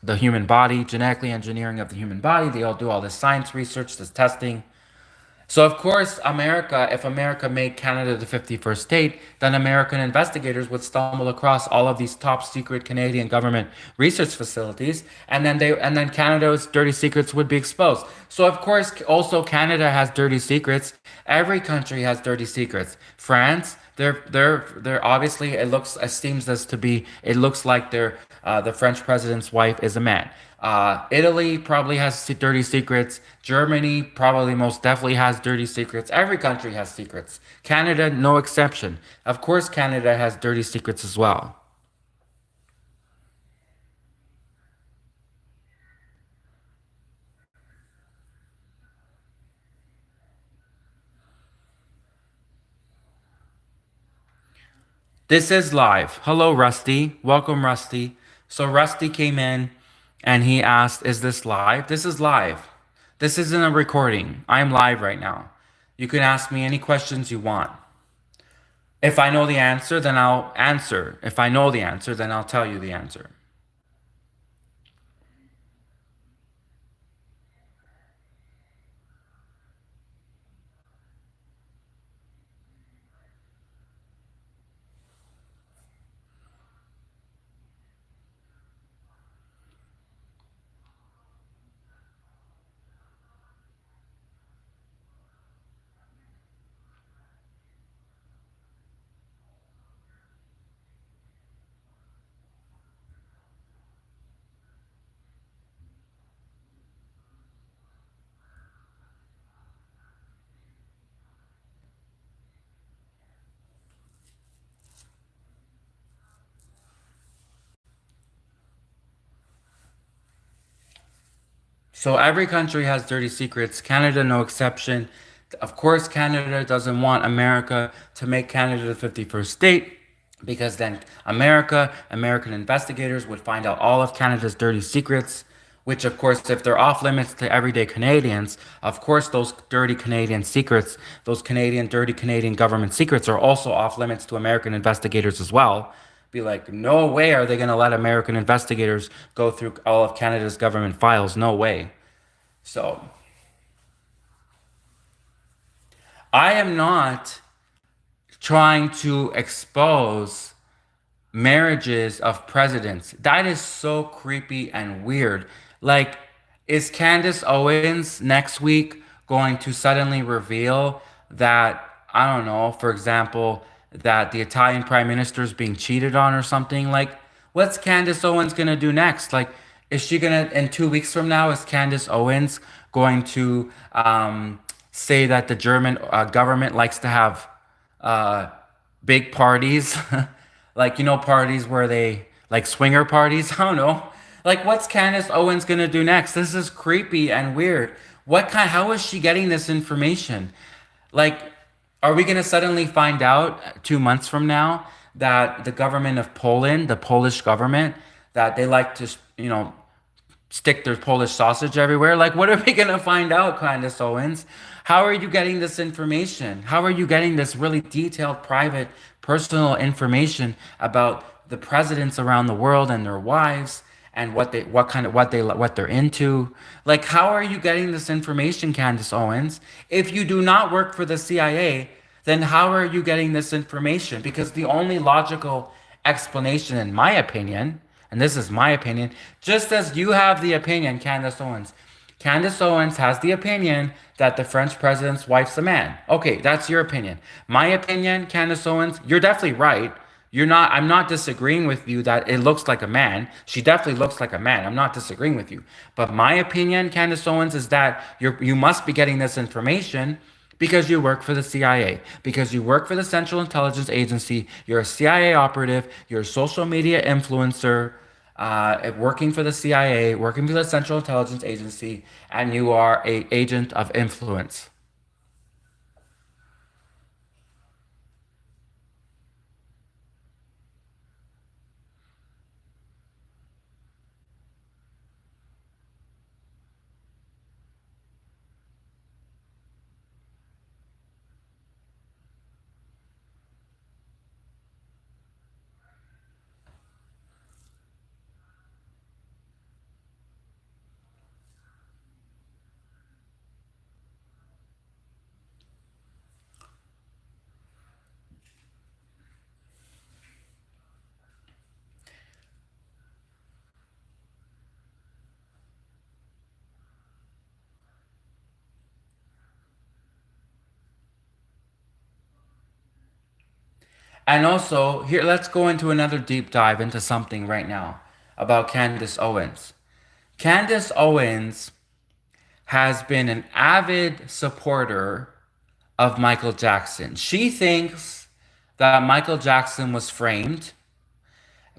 the human body, genetically engineering of the human body. They all do all this science research, this testing. So of course, if America made Canada the 51st state, then American investigators would stumble across all of these top secret Canadian government research facilities, and then Canada's dirty secrets would be exposed. So of course, also Canada has dirty secrets. Every country has dirty secrets. France, they're obviously it seems as to be it looks like the French president's wife is a man. Italy probably has dirty secrets. Germany probably most definitely has dirty secrets. Every country has secrets. Canada, no exception. Of course, Canada has dirty secrets as well. This is live. Hello, Rusty. Welcome, Rusty. So, Rusty came in and he asked, is this live? This is live. This isn't a recording. I'm live right now. You can ask me any questions you want. If I know the answer, then I'll answer. If I know the answer, then I'll tell you the answer. So every country has dirty secrets. Canada, no exception. Of course, Canada doesn't want America to make Canada the 51st state because then American investigators would find out all of Canada's dirty secrets, which, of course, if they're off limits to everyday Canadians, of course, those dirty Canadian secrets, those dirty Canadian government secrets are also off limits to American investigators as well. Be like, no way are they going to let American investigators go through all of Canada's government files. No way. So, I am not trying to expose marriages of presidents. That is so creepy and weird. Like, is Candace Owens next week going to suddenly reveal that, I don't know, for example, that the Italian prime minister is being cheated on or something? Like, what's Candace Owens gonna do next? Like, is she gonna, in 2 weeks from now, is Candace Owens going to say that the German government likes to have uh, big parties, like parties where they like swinger parties. I don't know. Like, what's Candace Owens gonna do next? This is creepy and weird. What kind? How is she getting this information? Like, are we gonna suddenly find out 2 months from now that the government of Poland, the Polish government, that they like to, stick their Polish sausage everywhere? Like, what are we gonna find out, Candace Owens? How are you getting this information? How are you getting this really detailed, private, personal information about the presidents around the world and their wives and what they're into? Like, how are you getting this information, Candace Owens? If you do not work for the CIA, then how are you getting this information? Because the only logical explanation, in my opinion, and this is my opinion, just as you have the opinion, Candace Owens has the opinion that the French president's wife's a man. Okay, that's your opinion. My opinion, Candace Owens, you're definitely right. I'm not disagreeing with you that it looks like a man. She definitely looks like a man. I'm not disagreeing with you. But my opinion, Candace Owens, is that you must be getting this information because you work for the CIA, because you work for the Central Intelligence Agency, you're a CIA operative, you're a social media influencer, working for the CIA, working for the Central Intelligence Agency, and you are a agent of influence. And also, here, let's go into another deep dive into something right now about Candace Owens. Candace Owens has been an avid supporter of Michael Jackson. She thinks that Michael Jackson was framed.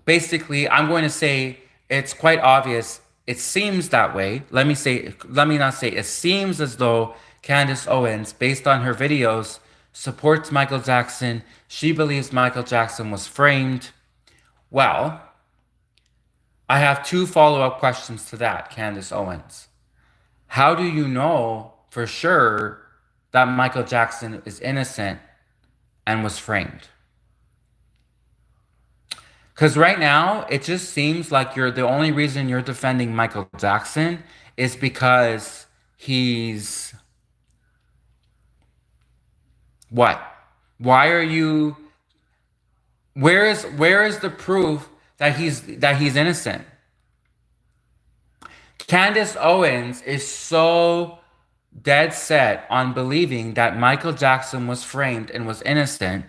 Basically, I'm going to say it's quite obvious. It seems that way. Let me not say it seems as though Candace Owens, based on her videos, supports Michael Jackson. She believes Michael Jackson was framed. Well, I have two follow-up questions to that, Candace Owens. How do you know for sure that Michael Jackson is innocent and was framed? Because right now, it just seems like you're the only reason you're defending Michael Jackson is because he's what? Why are you? Where is the proof that he's innocent? Candace Owens is so dead set on believing that Michael Jackson was framed and was innocent.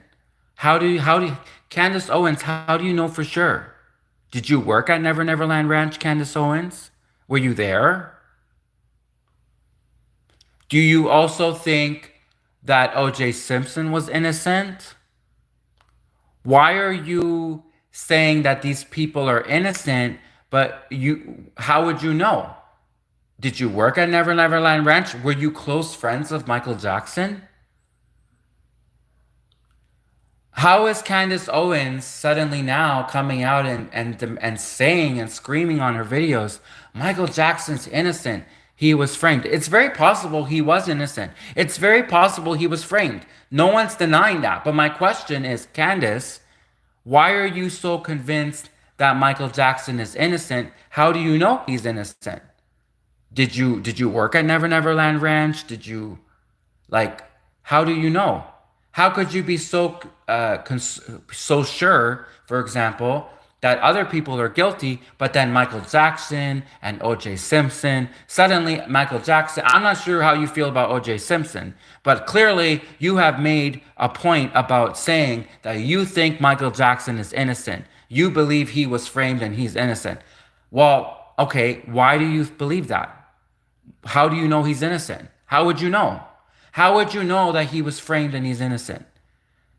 Candace Owens, how do you know for sure? Did you work at Never Never Land Ranch, Candace Owens? Were you there? Do you also think that OJ Simpson was innocent? Why are you saying that these people are innocent, but how would you know? Did you work at Never Never Land Ranch? Were you close friends of Michael Jackson? How is Candace Owens suddenly now coming out and saying and screaming on her videos, Michael Jackson's innocent. He was framed. It's very possible he was innocent. It's very possible he was framed. No one's denying that. But my question is, Candace, why are you so convinced that Michael Jackson is innocent? How do you know he's innocent? Did you work at Never Never Land Ranch? Did you like How do you know? How could you be so sure, for example, that other people are guilty, but then Michael Jackson and O.J. Simpson, suddenly Michael Jackson, I'm not sure how you feel about O.J. Simpson, but clearly you have made a point about saying that you think Michael Jackson is innocent. You believe he was framed and he's innocent. Well, okay, why do you believe that? How do you know he's innocent? How would you know? How would you know that he was framed and he's innocent?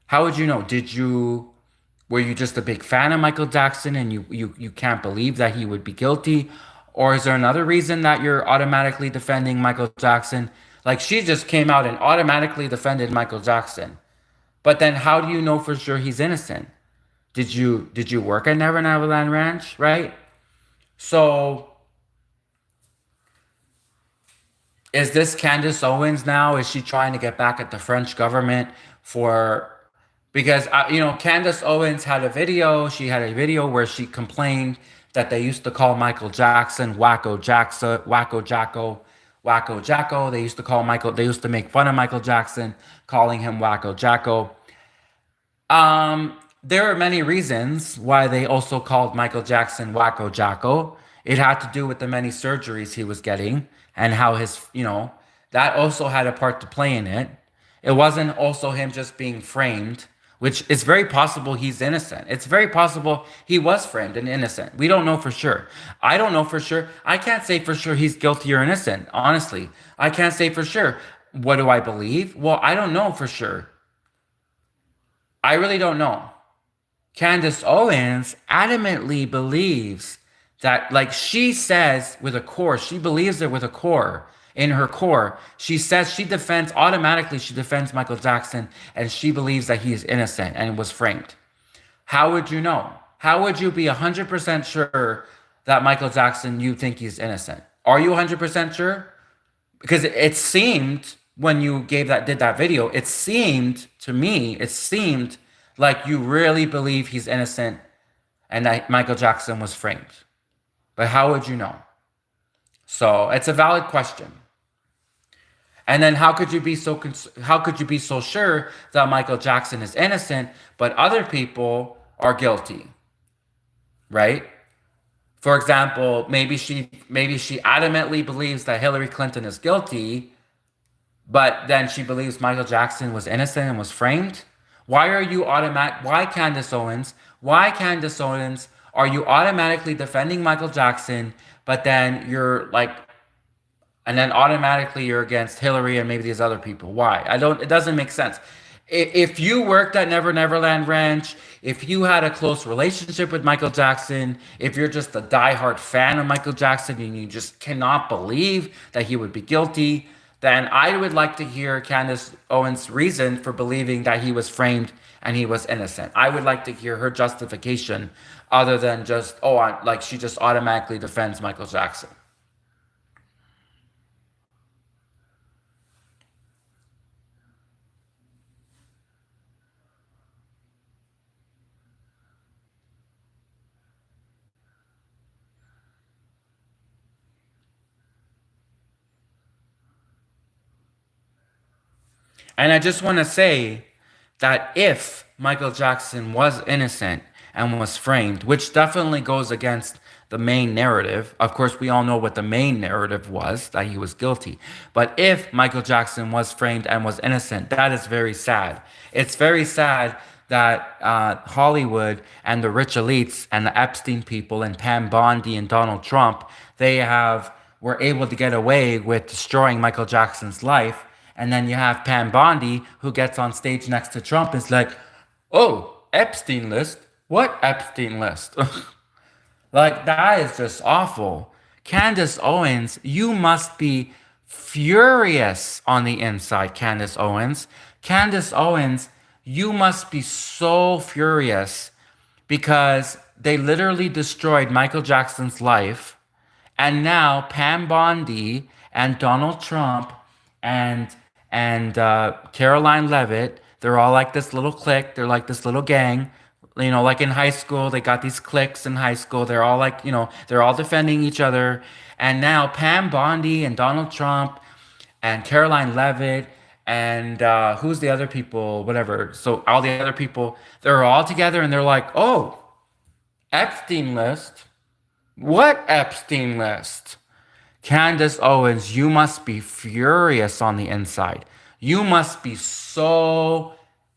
How would you know? Were you just a big fan of Michael Jackson and you can't believe that he would be guilty? Or is there another reason that you're automatically defending Michael Jackson? Like she just came out and automatically defended Michael Jackson. But then how do you know for sure he's innocent? Did you work at Never Neverland Ranch, right? So is this Candace Owens now? Is she trying to get back at the French government for because Candace Owens had a video. She had a video where she complained that they used to call Michael Jackson Wacko Jackson, Wacko Jacko, Wacko Jacko. They used to call Michael. They used to make fun of Michael Jackson, calling him Wacko Jacko. There are many reasons why they also called Michael Jackson Wacko Jacko. It had to do with the many surgeries he was getting and how that also had a part to play in it. It wasn't also him just being framed, which is very possible he's innocent. It's very possible he was framed and innocent. We don't know for sure. I don't know for sure. I can't say for sure he's guilty or innocent, honestly. I can't say for sure. What do I believe? Well, I don't know for sure. I really don't know. Candace Owens adamantly believes that, like she says with a core, she believes it with a core. In her core, she says automatically she defends Michael Jackson and she believes that he is innocent and was framed. How would you know? How would you be 100% sure that Michael Jackson, you think he's innocent? Are you 100% sure? Because it seemed when you did that video, it seemed to me, like you really believe he's innocent and that Michael Jackson was framed. But how would you know? So it's a valid question. And then how could you be so sure that Michael Jackson is innocent, but other people are guilty? Right? For example, maybe she adamantly believes that Hillary Clinton is guilty, but then she believes Michael Jackson was innocent and was framed. Why Candace Owens? Why Candace Owens are you automatically defending Michael Jackson, but then and then automatically you're against Hillary and maybe these other people? Why? It doesn't make sense. If you worked at Never Neverland Ranch, if you had a close relationship with Michael Jackson, if you're just a diehard fan of Michael Jackson and you just cannot believe that he would be guilty, then I would like to hear Candace Owens' reason for believing that he was framed and he was innocent. I would like to hear her justification other than just, she just automatically defends Michael Jackson. And I just want to say that if Michael Jackson was innocent and was framed, which definitely goes against the main narrative. Of course, we all know what the main narrative was, that he was guilty. But if Michael Jackson was framed and was innocent, that is very sad. It's very sad that Hollywood and the rich elites and the Epstein people and Pam Bondi and Donald Trump, were able to get away with destroying Michael Jackson's life. And then you have Pam Bondi, who gets on stage next to Trump and is like, oh, Epstein list? What Epstein list? Like, that is just awful. Candace Owens, you must be furious on the inside, Candace Owens. Candace Owens, you must be so furious because they literally destroyed Michael Jackson's life. And now Pam Bondi and Donald Trump and Caroline Levitt, they're all like this little clique. They're like this little gang. Like in high school, they got these cliques in high school. They're all they're all defending each other. And now Pam Bondi and Donald Trump and Caroline Levitt and who's the other people, whatever. So all the other people, they're all together and they're like, oh, Epstein list. What Epstein list? Candace Owens, you must be furious on the inside. You must be so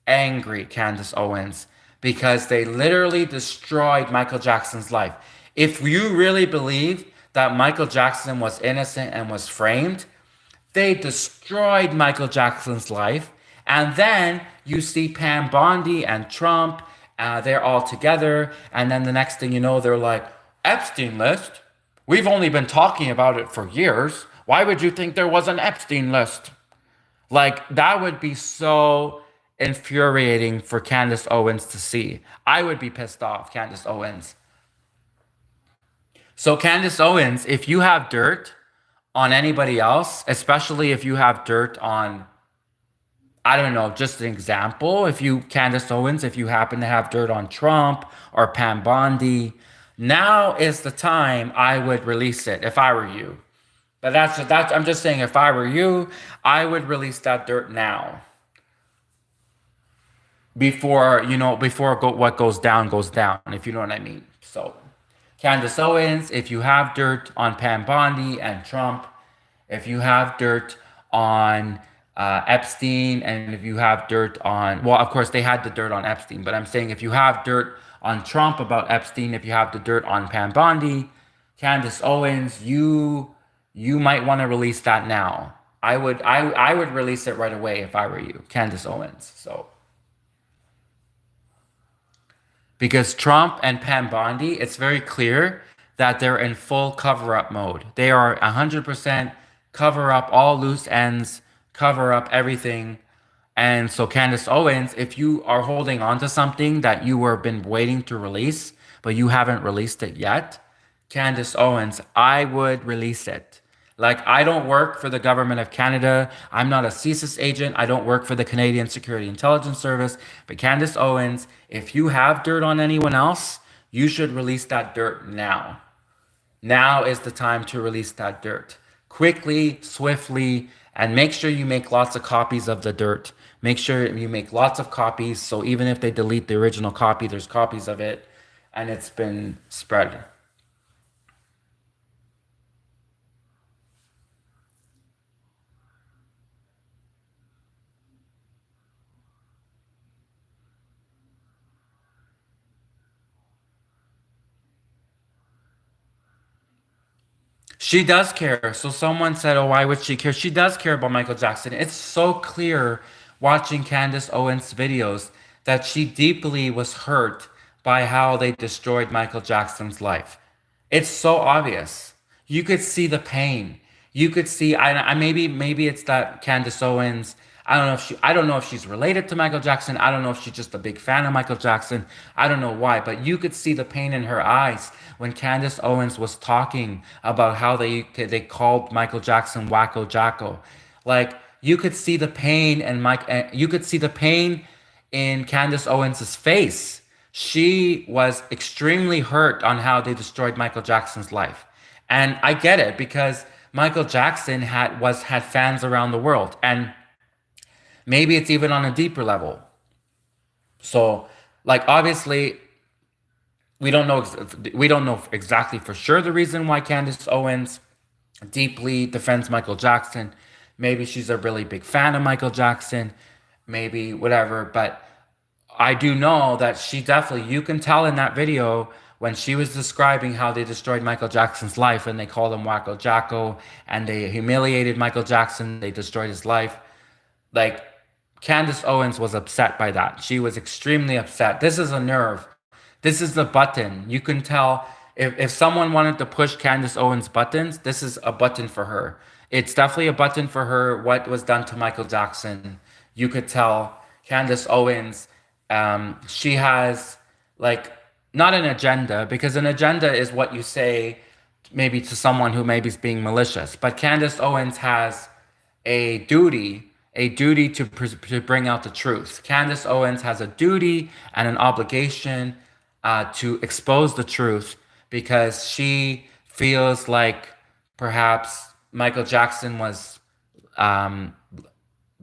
angry, Candace Owens, because they literally destroyed Michael Jackson's life. If you really believe that Michael Jackson was innocent and was framed, they destroyed Michael Jackson's life. And then you see Pam Bondi and Trump, they're all together. And then the next thing you know, they're like, Epstein list? We've only been talking about it for years. Why would you think there was an Epstein list? Like, that would be so infuriating for Candace Owens to see. I would be pissed off, Candace Owens. So, Candace Owens, if you have dirt on anybody else, especially if you have dirt on, I don't know, just an example, if you, Candace Owens, if you happen to have dirt on Trump or Pam Bondi, now is the time I would release it if I were you. But that's I'm just saying if I were you, I would release that dirt now before, what goes down, if you know what I mean. So, Candace Owens, if you have dirt on Pam Bondi and Trump, if you have dirt on Epstein, and if you have dirt on, well, of course, they had the dirt on Epstein, but I'm saying if you have dirt on Trump about Epstein, if you have the dirt on Pam Bondi, Candace Owens, you might want to release that now. I would release it right away if I were you, Candace Owens. So because Trump and Pam Bondi, it's very clear that they're in full cover up mode. They are 100% cover up all loose ends, cover up everything. And so, Candace Owens, if you are holding on to something that you were been waiting to release, but you haven't released it yet, Candace Owens, I would release it. Like, I don't work for the government of Canada. I'm not a CSIS agent. I don't work for the Canadian Security Intelligence Service. But Candace Owens, if you have dirt on anyone else, you should release that dirt now. Now is the time to release that dirt. Quickly, swiftly, and make sure you make lots of copies of the dirt. Make sure you make lots of copies, so even if they delete the original copy, there's copies of it, and it's been spread. She does care. So someone said, "Oh, why would she care?" She does care about Michael Jackson. It's so clear watching Candace Owens' videos that she deeply was hurt by how they destroyed Michael Jackson's life. It's so obvious. You could see the pain. You could see. Maybe it's that Candace Owens. I don't know if she's related to Michael Jackson. I don't know if she's just a big fan of Michael Jackson. I don't know why, but you could see the pain in her eyes when Candace Owens was talking about how they called Michael Jackson Wacko Jacko. Like, you could see the pain, and you could see the pain in Candace Owens' face. She was extremely hurt on how they destroyed Michael Jackson's life. And I get it, because Michael Jackson had fans around the world, and maybe it's even on a deeper level. So, like, obviously, we don't know exactly for sure the reason why Candace Owens deeply defends Michael Jackson. Maybe she's a really big fan of Michael Jackson, maybe whatever, but I do know that she definitely, you can tell in that video when she was describing how they destroyed Michael Jackson's life and they called him Wacko Jacko and they humiliated Michael Jackson, they destroyed his life. Like, Candace Owens was upset by that. She was extremely upset. This is a nerve. This is the button. You can tell if someone wanted to push Candace Owens' buttons, this is a button for her. It's definitely a button for her, what was done to Michael Jackson. You could tell Candace Owens, she has, like, not an agenda, because an agenda is what you say maybe to someone who maybe is being malicious. But Candace Owens has a duty to bring out the truth. Candace Owens has a duty and an obligation to expose the truth, because she feels like perhaps Michael Jackson was, um,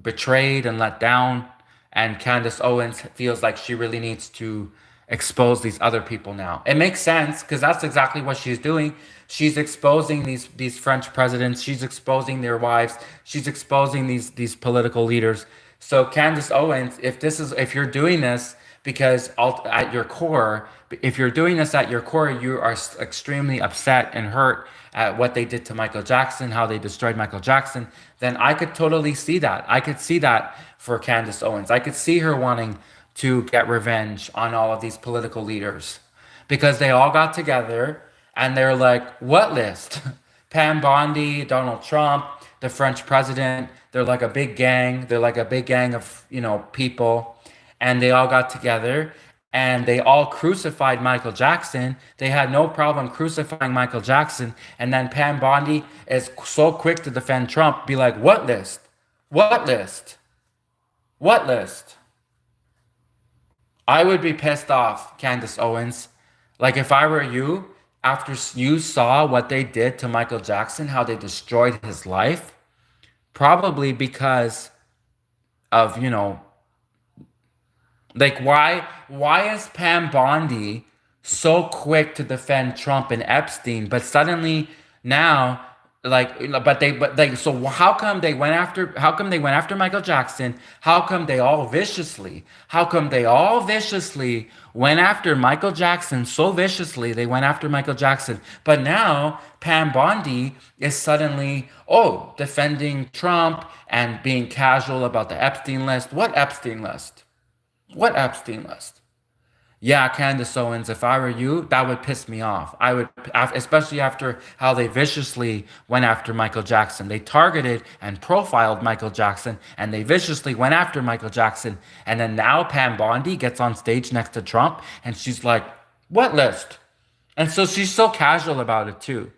betrayed and let down, and Candace Owens feels like she really needs to expose these other people now. It makes sense because that's exactly what she's doing. She's exposing these French presidents. She's exposing their wives. She's exposing these political leaders. So Candace Owens, if you're doing this because at your core, if you're doing this at your core, you are extremely upset and hurt at what they did to Michael Jackson, how they destroyed Michael Jackson, then I could totally see that. I could see that for Candace Owens. I could see her wanting to get revenge on all of these political leaders because they all got together and they're like, what list? Pam Bondi, Donald Trump, the French president. They're like a big gang. They're like a big gang of, people. And they all got together and they all crucified Michael Jackson. They had no problem crucifying Michael Jackson. And then Pam Bondi is so quick to defend Trump, be like, what list? What list? What list? I would be pissed off, Candace Owens. Like if I were you, after you saw what they did to Michael Jackson, how they destroyed his life, probably because of, like why is Pam Bondi so quick to defend Trump and Epstein, but suddenly now so how come they went after Michael Jackson? How come they all viciously went after Michael Jackson so viciously they went after Michael Jackson, but now Pam Bondi is suddenly defending Trump and being casual about the Epstein list. What Epstein list? What Epstein list? Yeah, Candace Owens, if I were you, that would piss me off. I would, especially after how they viciously went after Michael Jackson. They targeted and profiled Michael Jackson, and they viciously went after Michael Jackson. And then now Pam Bondi gets on stage next to Trump, and she's like, what list? And so she's so casual about it too.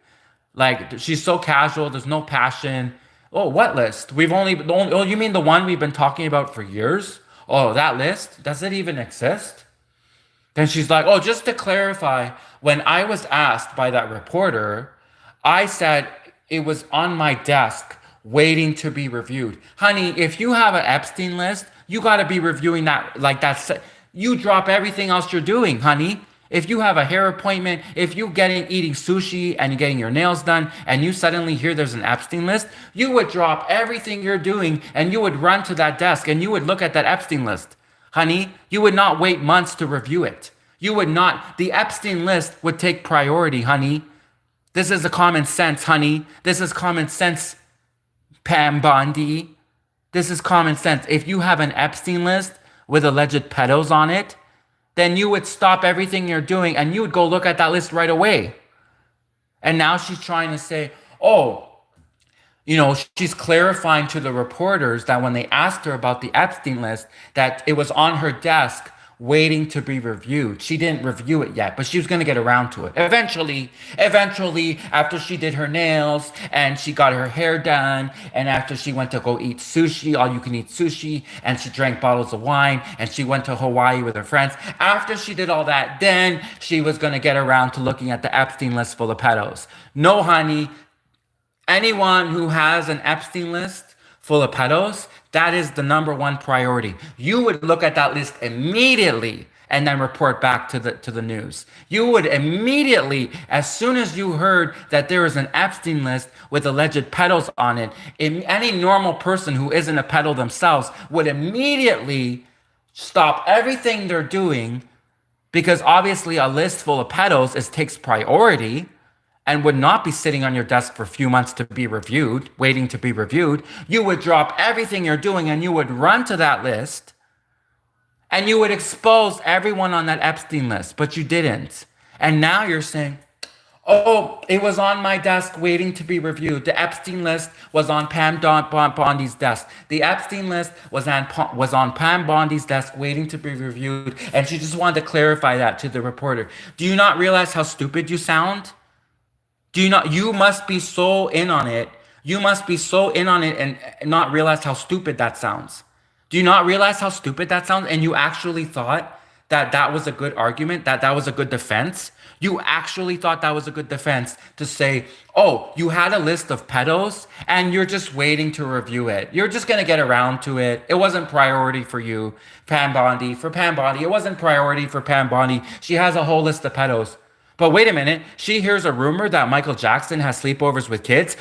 Like, she's so casual, there's no passion. Oh, what list? Oh, you mean the one we've been talking about for years? Oh, that list? Does it even exist? Then she's like, oh, just to clarify, when I was asked by that reporter, I said it was on my desk waiting to be reviewed. Honey, if you have an Epstein list, you got to be reviewing that like that's you drop everything else you're doing, honey. If you have a hair appointment, if you eating sushi and you're getting your nails done and you suddenly hear there's an Epstein list, you would drop everything you're doing and you would run to that desk and you would look at that Epstein list. Honey, you would not wait months to review it. You would not. The Epstein list would take priority, honey. This is a common sense, honey. This is common sense, Pam Bondi. This is common sense. If you have an Epstein list with alleged pedos on it, then you would stop everything you're doing and you would go look at that list right away. And now she's trying to say, she's clarifying to the reporters that when they asked her about the Epstein list, that it was on her desk waiting to be reviewed. She didn't review it yet, but she was going to get around to it. Eventually, after she did her nails and she got her hair done, and after she went to go eat sushi, all you can eat sushi, and she drank bottles of wine, and she went to Hawaii with her friends. After she did all that, then she was going to get around to looking at the Epstein list full of pedos. No, honey. Anyone who has an Epstein list full of pedos, that is the number one priority. You would look at that list immediately and then report back to the news. You would immediately, as soon as you heard that there is an Epstein list with alleged pedos on it, any normal person who isn't a pedo themselves would immediately stop everything they're doing, because obviously a list full of pedos takes priority and would not be sitting on your desk for a few months to be reviewed, waiting to be reviewed. You would drop everything you're doing and you would run to that list and you would expose everyone on that Epstein list, but you didn't. And now you're saying, oh, it was on my desk waiting to be reviewed. The Epstein list was on Pam Bondi's desk. The Epstein list was on Pam Bondi's desk waiting to be reviewed. And she just wanted to clarify that to the reporter. Do you not realize how stupid you sound? You must be so in on it. You must be so in on it and not realize how stupid that sounds. Do you not realize how stupid that sounds? And you actually thought that was a good argument, that was a good defense? You actually thought that was a good defense to say, oh, you had a list of pedos and you're just waiting to review it. You're just going to get around to it. It wasn't priority for you, Pam Bondi. For Pam Bondi, it wasn't priority for Pam Bondi. She has a whole list of pedos. But wait a minute, she hears a rumor that Michael Jackson has sleepovers with kids.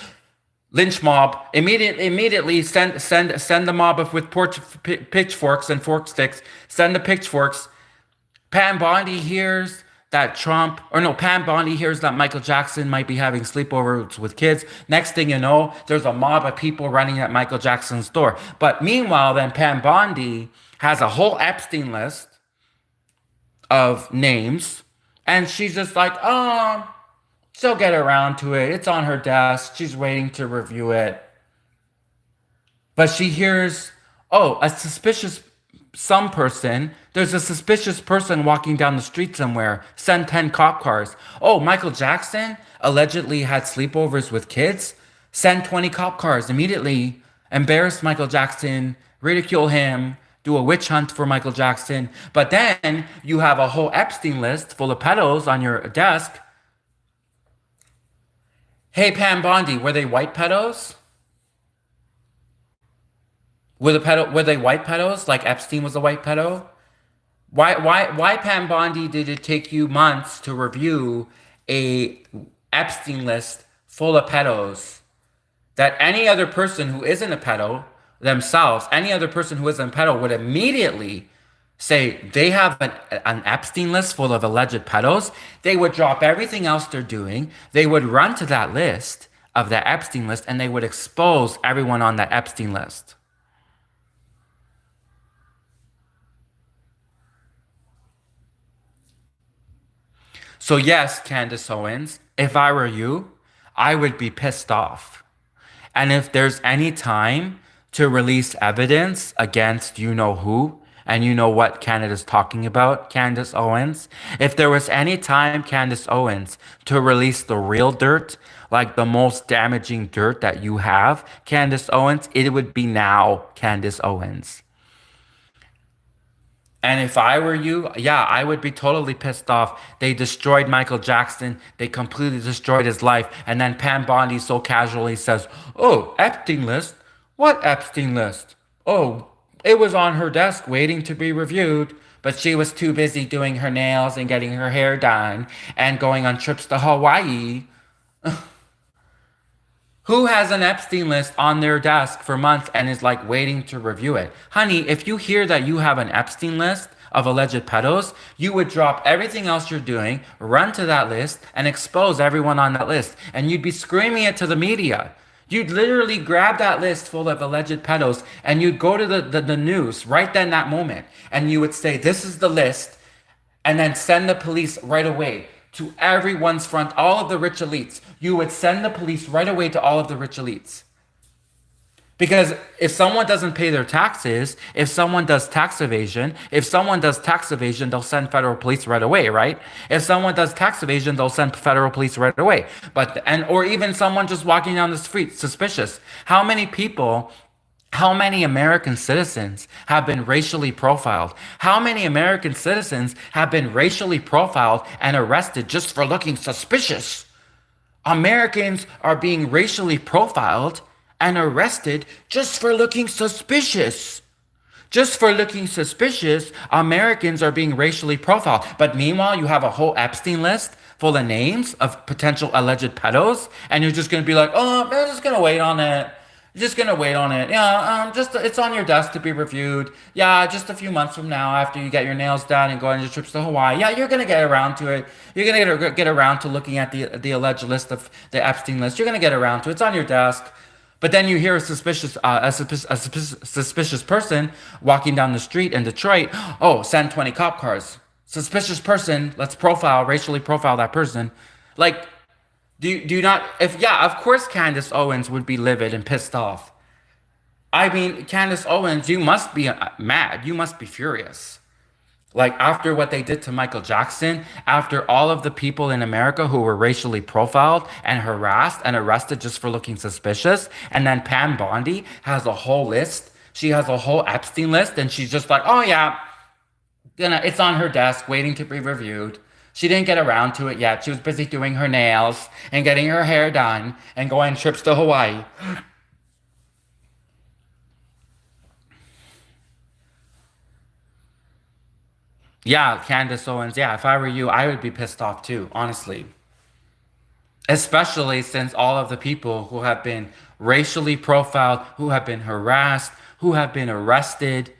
Lynch mob, immediately send the mob with pitchforks and fork sticks. Send the pitchforks. Pam Bondi hears that Pam Bondi hears that Michael Jackson might be having sleepovers with kids. Next thing you know, there's a mob of people running at Michael Jackson's door. But meanwhile, then Pam Bondi has a whole Epstein list of names, and she's just like, oh, she'll get around to it. It's on her desk. She's waiting to review it. But she hears, oh, there's a suspicious person walking down the street somewhere. Send 10 cop cars. Oh, Michael Jackson allegedly had sleepovers with kids. Send 20 cop cars immediately. Embarrass Michael Jackson, ridicule him, do a witch hunt for Michael Jackson. But then you have a whole Epstein list full of pedos on your desk. Hey, Pam Bondi, were they white pedos? Were they white pedos? Like Epstein was a white pedo? Why, Pam Bondi, did it take you months to review a Epstein list full of pedos that any other person who isn't a pedo themselves, any other person who isn't a pedo would immediately say they have an Epstein list full of alleged pedos? They would drop everything else they're doing. They would run to that list of the Epstein list and they would expose everyone on that Epstein list. So yes, Candace Owens, if I were you, I would be pissed off. And if there's any time to release evidence against you know who, and you know what Canada's talking about, Candace Owens, if there was any time, Candace Owens, to release the real dirt, like the most damaging dirt that you have, Candace Owens, it would be now, Candace Owens. And if I were you, yeah, I would be totally pissed off. They destroyed Michael Jackson. They completely destroyed his life. And then Pam Bondi so casually says, oh, Epstein list? What Epstein list? Oh, it was on her desk waiting to be reviewed. But she was too busy doing her nails and getting her hair done and going on trips to Hawaii. Who has an Epstein list on their desk for months and is like waiting to review it? Honey, if you hear that you have an Epstein list of alleged pedos, you would drop everything else you're doing, run to that list, and expose everyone on that list. And you'd be screaming it to the media. You'd literally grab that list full of alleged pedos and you'd go to the news right then, that moment. And you would say, this is the list. And then send the police right away to everyone's front, all of the rich elites. You would send the police right away to all of the rich elites. Because if someone doesn't pay their taxes, if someone does tax evasion, they'll send federal police right away, right? If someone does tax evasion, they'll send federal police right away. Or even someone just walking down the street, suspicious. How many American citizens have been racially profiled? How many American citizens have been racially profiled and arrested just for looking suspicious? Americans are being racially profiled and arrested just for looking suspicious. Just for looking suspicious, Americans are being racially profiled. But meanwhile, you have a whole Epstein list full of names of potential alleged pedos, and you're just going to be like, oh, I'm just going to wait on it. Just gonna wait on it. Yeah, it's on your desk to be reviewed. Yeah, just a few months from now, after you get your nails done and go on your trips to Hawaii. Yeah, you're gonna get around to it. You're gonna get around to looking at the alleged list of the Epstein list. You're gonna get around to it. It's on your desk. But then you hear a suspicious person walking down the street in Detroit. Oh, send 20 cop cars. Suspicious person. Let's racially profile that person. Like. Do you not, of course Candace Owens would be livid and pissed off. I mean, Candace Owens, you must be mad. You must be furious. Like after what they did to Michael Jackson, after all of the people in America who were racially profiled and harassed and arrested just for looking suspicious. And then Pam Bondi has a whole list. She has a whole Epstein list and she's just like, oh yeah, it's on her desk waiting to be reviewed. She didn't get around to it yet. She was busy doing her nails and getting her hair done and going on trips to Hawaii. Yeah, Candace Owens. Yeah, if I were you, I would be pissed off too, honestly. Especially since all of the people who have been racially profiled, who have been harassed, who have been arrested,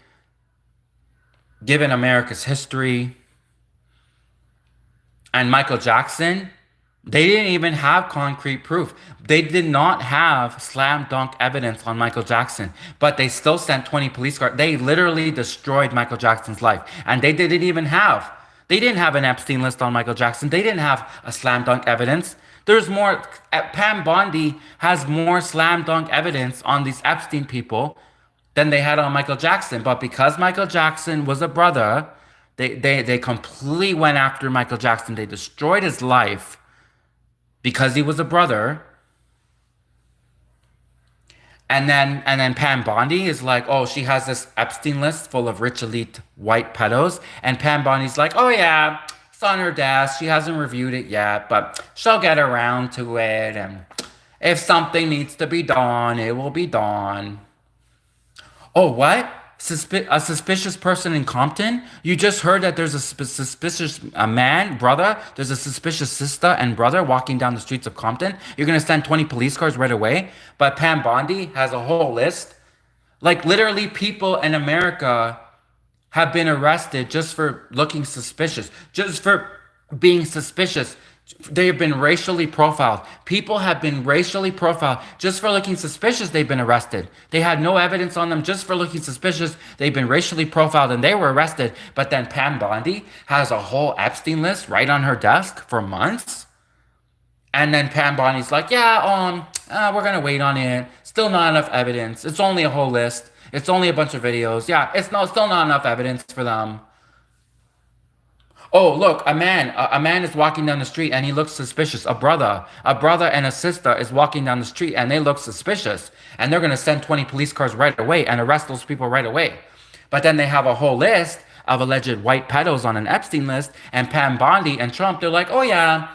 given America's history, and Michael Jackson, they didn't even have concrete proof. They did not have slam dunk evidence on Michael Jackson, but they still sent 20 police cars. They literally destroyed Michael Jackson's life. And they didn't have an Epstein list on Michael Jackson. They didn't have a slam dunk evidence. There's more, Pam Bondi has more slam dunk evidence on these Epstein people than they had on Michael Jackson. But because Michael Jackson was a brother, they completely went after Michael Jackson. They destroyed his life because he was a brother. And then Pam Bondi is like, oh, she has this Epstein list full of rich elite white pedos. And Pam Bondi's like, oh yeah, it's on her desk. She hasn't reviewed it yet, but she'll get around to it. And if something needs to be done, it will be done. Oh, what? A suspicious person in Compton? You just heard that there's a suspicious man, brother. There's a suspicious sister and brother walking down the streets of Compton. You're gonna send 20 police cars right away. But Pam Bondi has a whole list. Like literally, people in America have been arrested just for looking suspicious, just for being suspicious. They have been racially profiled. People have been racially profiled just for looking suspicious. They've been arrested. They had no evidence on them just for looking suspicious. They've been racially profiled and they were arrested. But then Pam Bondi has a whole Epstein list right on her desk for months. And then Pam Bondi's like, yeah, we're gonna wait on it. Still not enough evidence. It's only a whole list. It's only a bunch of videos. Yeah, still not enough evidence for them. Oh, look, a man is walking down the street and he looks suspicious. A brother and a sister is walking down the street and they look suspicious. And they're gonna send 20 police cars right away and arrest those people right away. But then they have a whole list of alleged white pedos on an Epstein list, and Pam Bondi and Trump, they're like, oh yeah,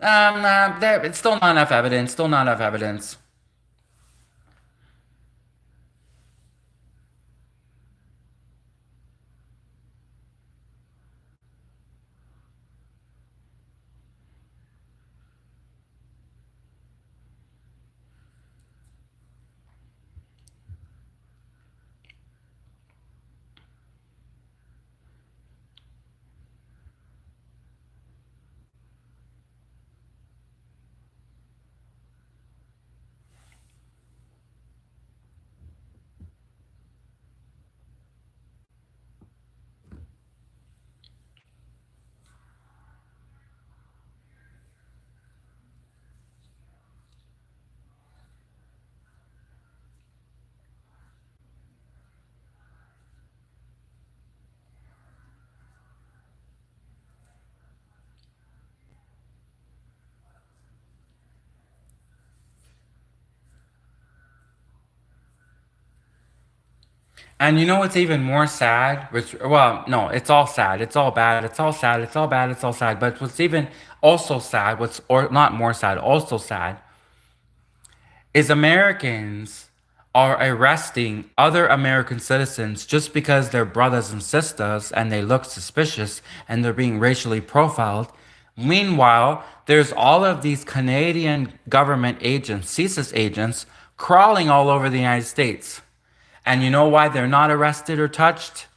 it's still not enough evidence, still not enough evidence. And you know what's even more sad? Which, well, no, it's all sad. It's all bad. It's all sad. It's all bad. It's all sad. But what's even also sad, or not more sad, also sad, is Americans are arresting other American citizens just because they're brothers and sisters and they look suspicious and they're being racially profiled. Meanwhile, there's all of these Canadian government agents, CSIS agents, crawling all over the United States. And you know why they're not arrested or touched?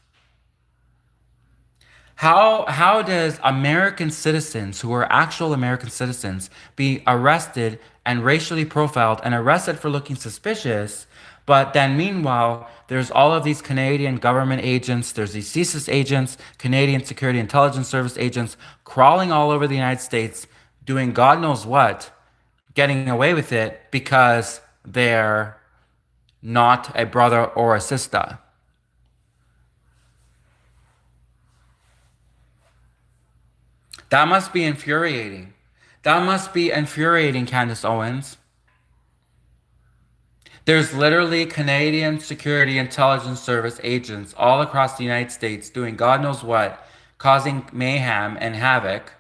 How does American citizens who are actual American citizens be arrested and racially profiled and arrested for looking suspicious, but then meanwhile there's all of these Canadian government agents, there's these CSIS agents, Canadian Security Intelligence Service agents crawling all over the United States doing God knows what, getting away with it because they're not a brother or a sister. That must be infuriating. That must be infuriating, Candace Owens. There's literally Canadian Security Intelligence Service agents all across the United States doing God knows what, causing mayhem and havoc.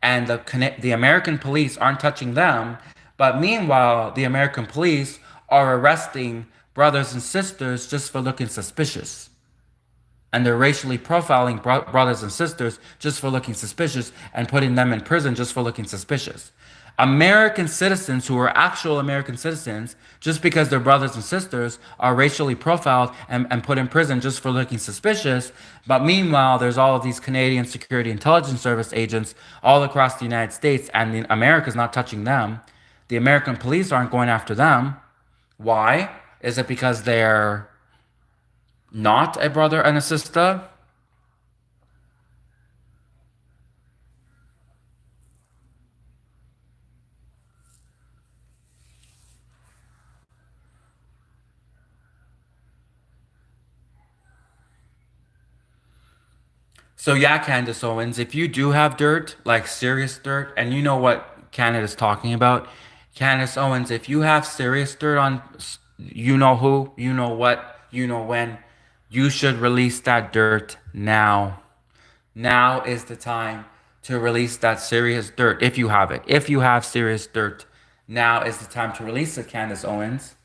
and the American police aren't touching them. But meanwhile, the American police are arresting brothers and sisters just for looking suspicious, and they're racially profiling brothers and sisters just for looking suspicious and putting them in prison just for looking suspicious. American citizens who are actual American citizens, just because their brothers and sisters are racially profiled and put in prison just for looking suspicious. But meanwhile, there's all of these Canadian Security Intelligence Service agents all across the United States, and America's not touching them. The American police aren't going after them. Why? Is it because they're not a brother and a sister? So yeah, Candace Owens, if you do have dirt, like serious dirt, and you know what Canada's talking about, Candace Owens, if you have serious dirt on you know who, you know what, you know when, you should release that dirt now. Now is the time to release that serious dirt if you have it. If you have serious dirt, now is the time to release it, Candace Owens.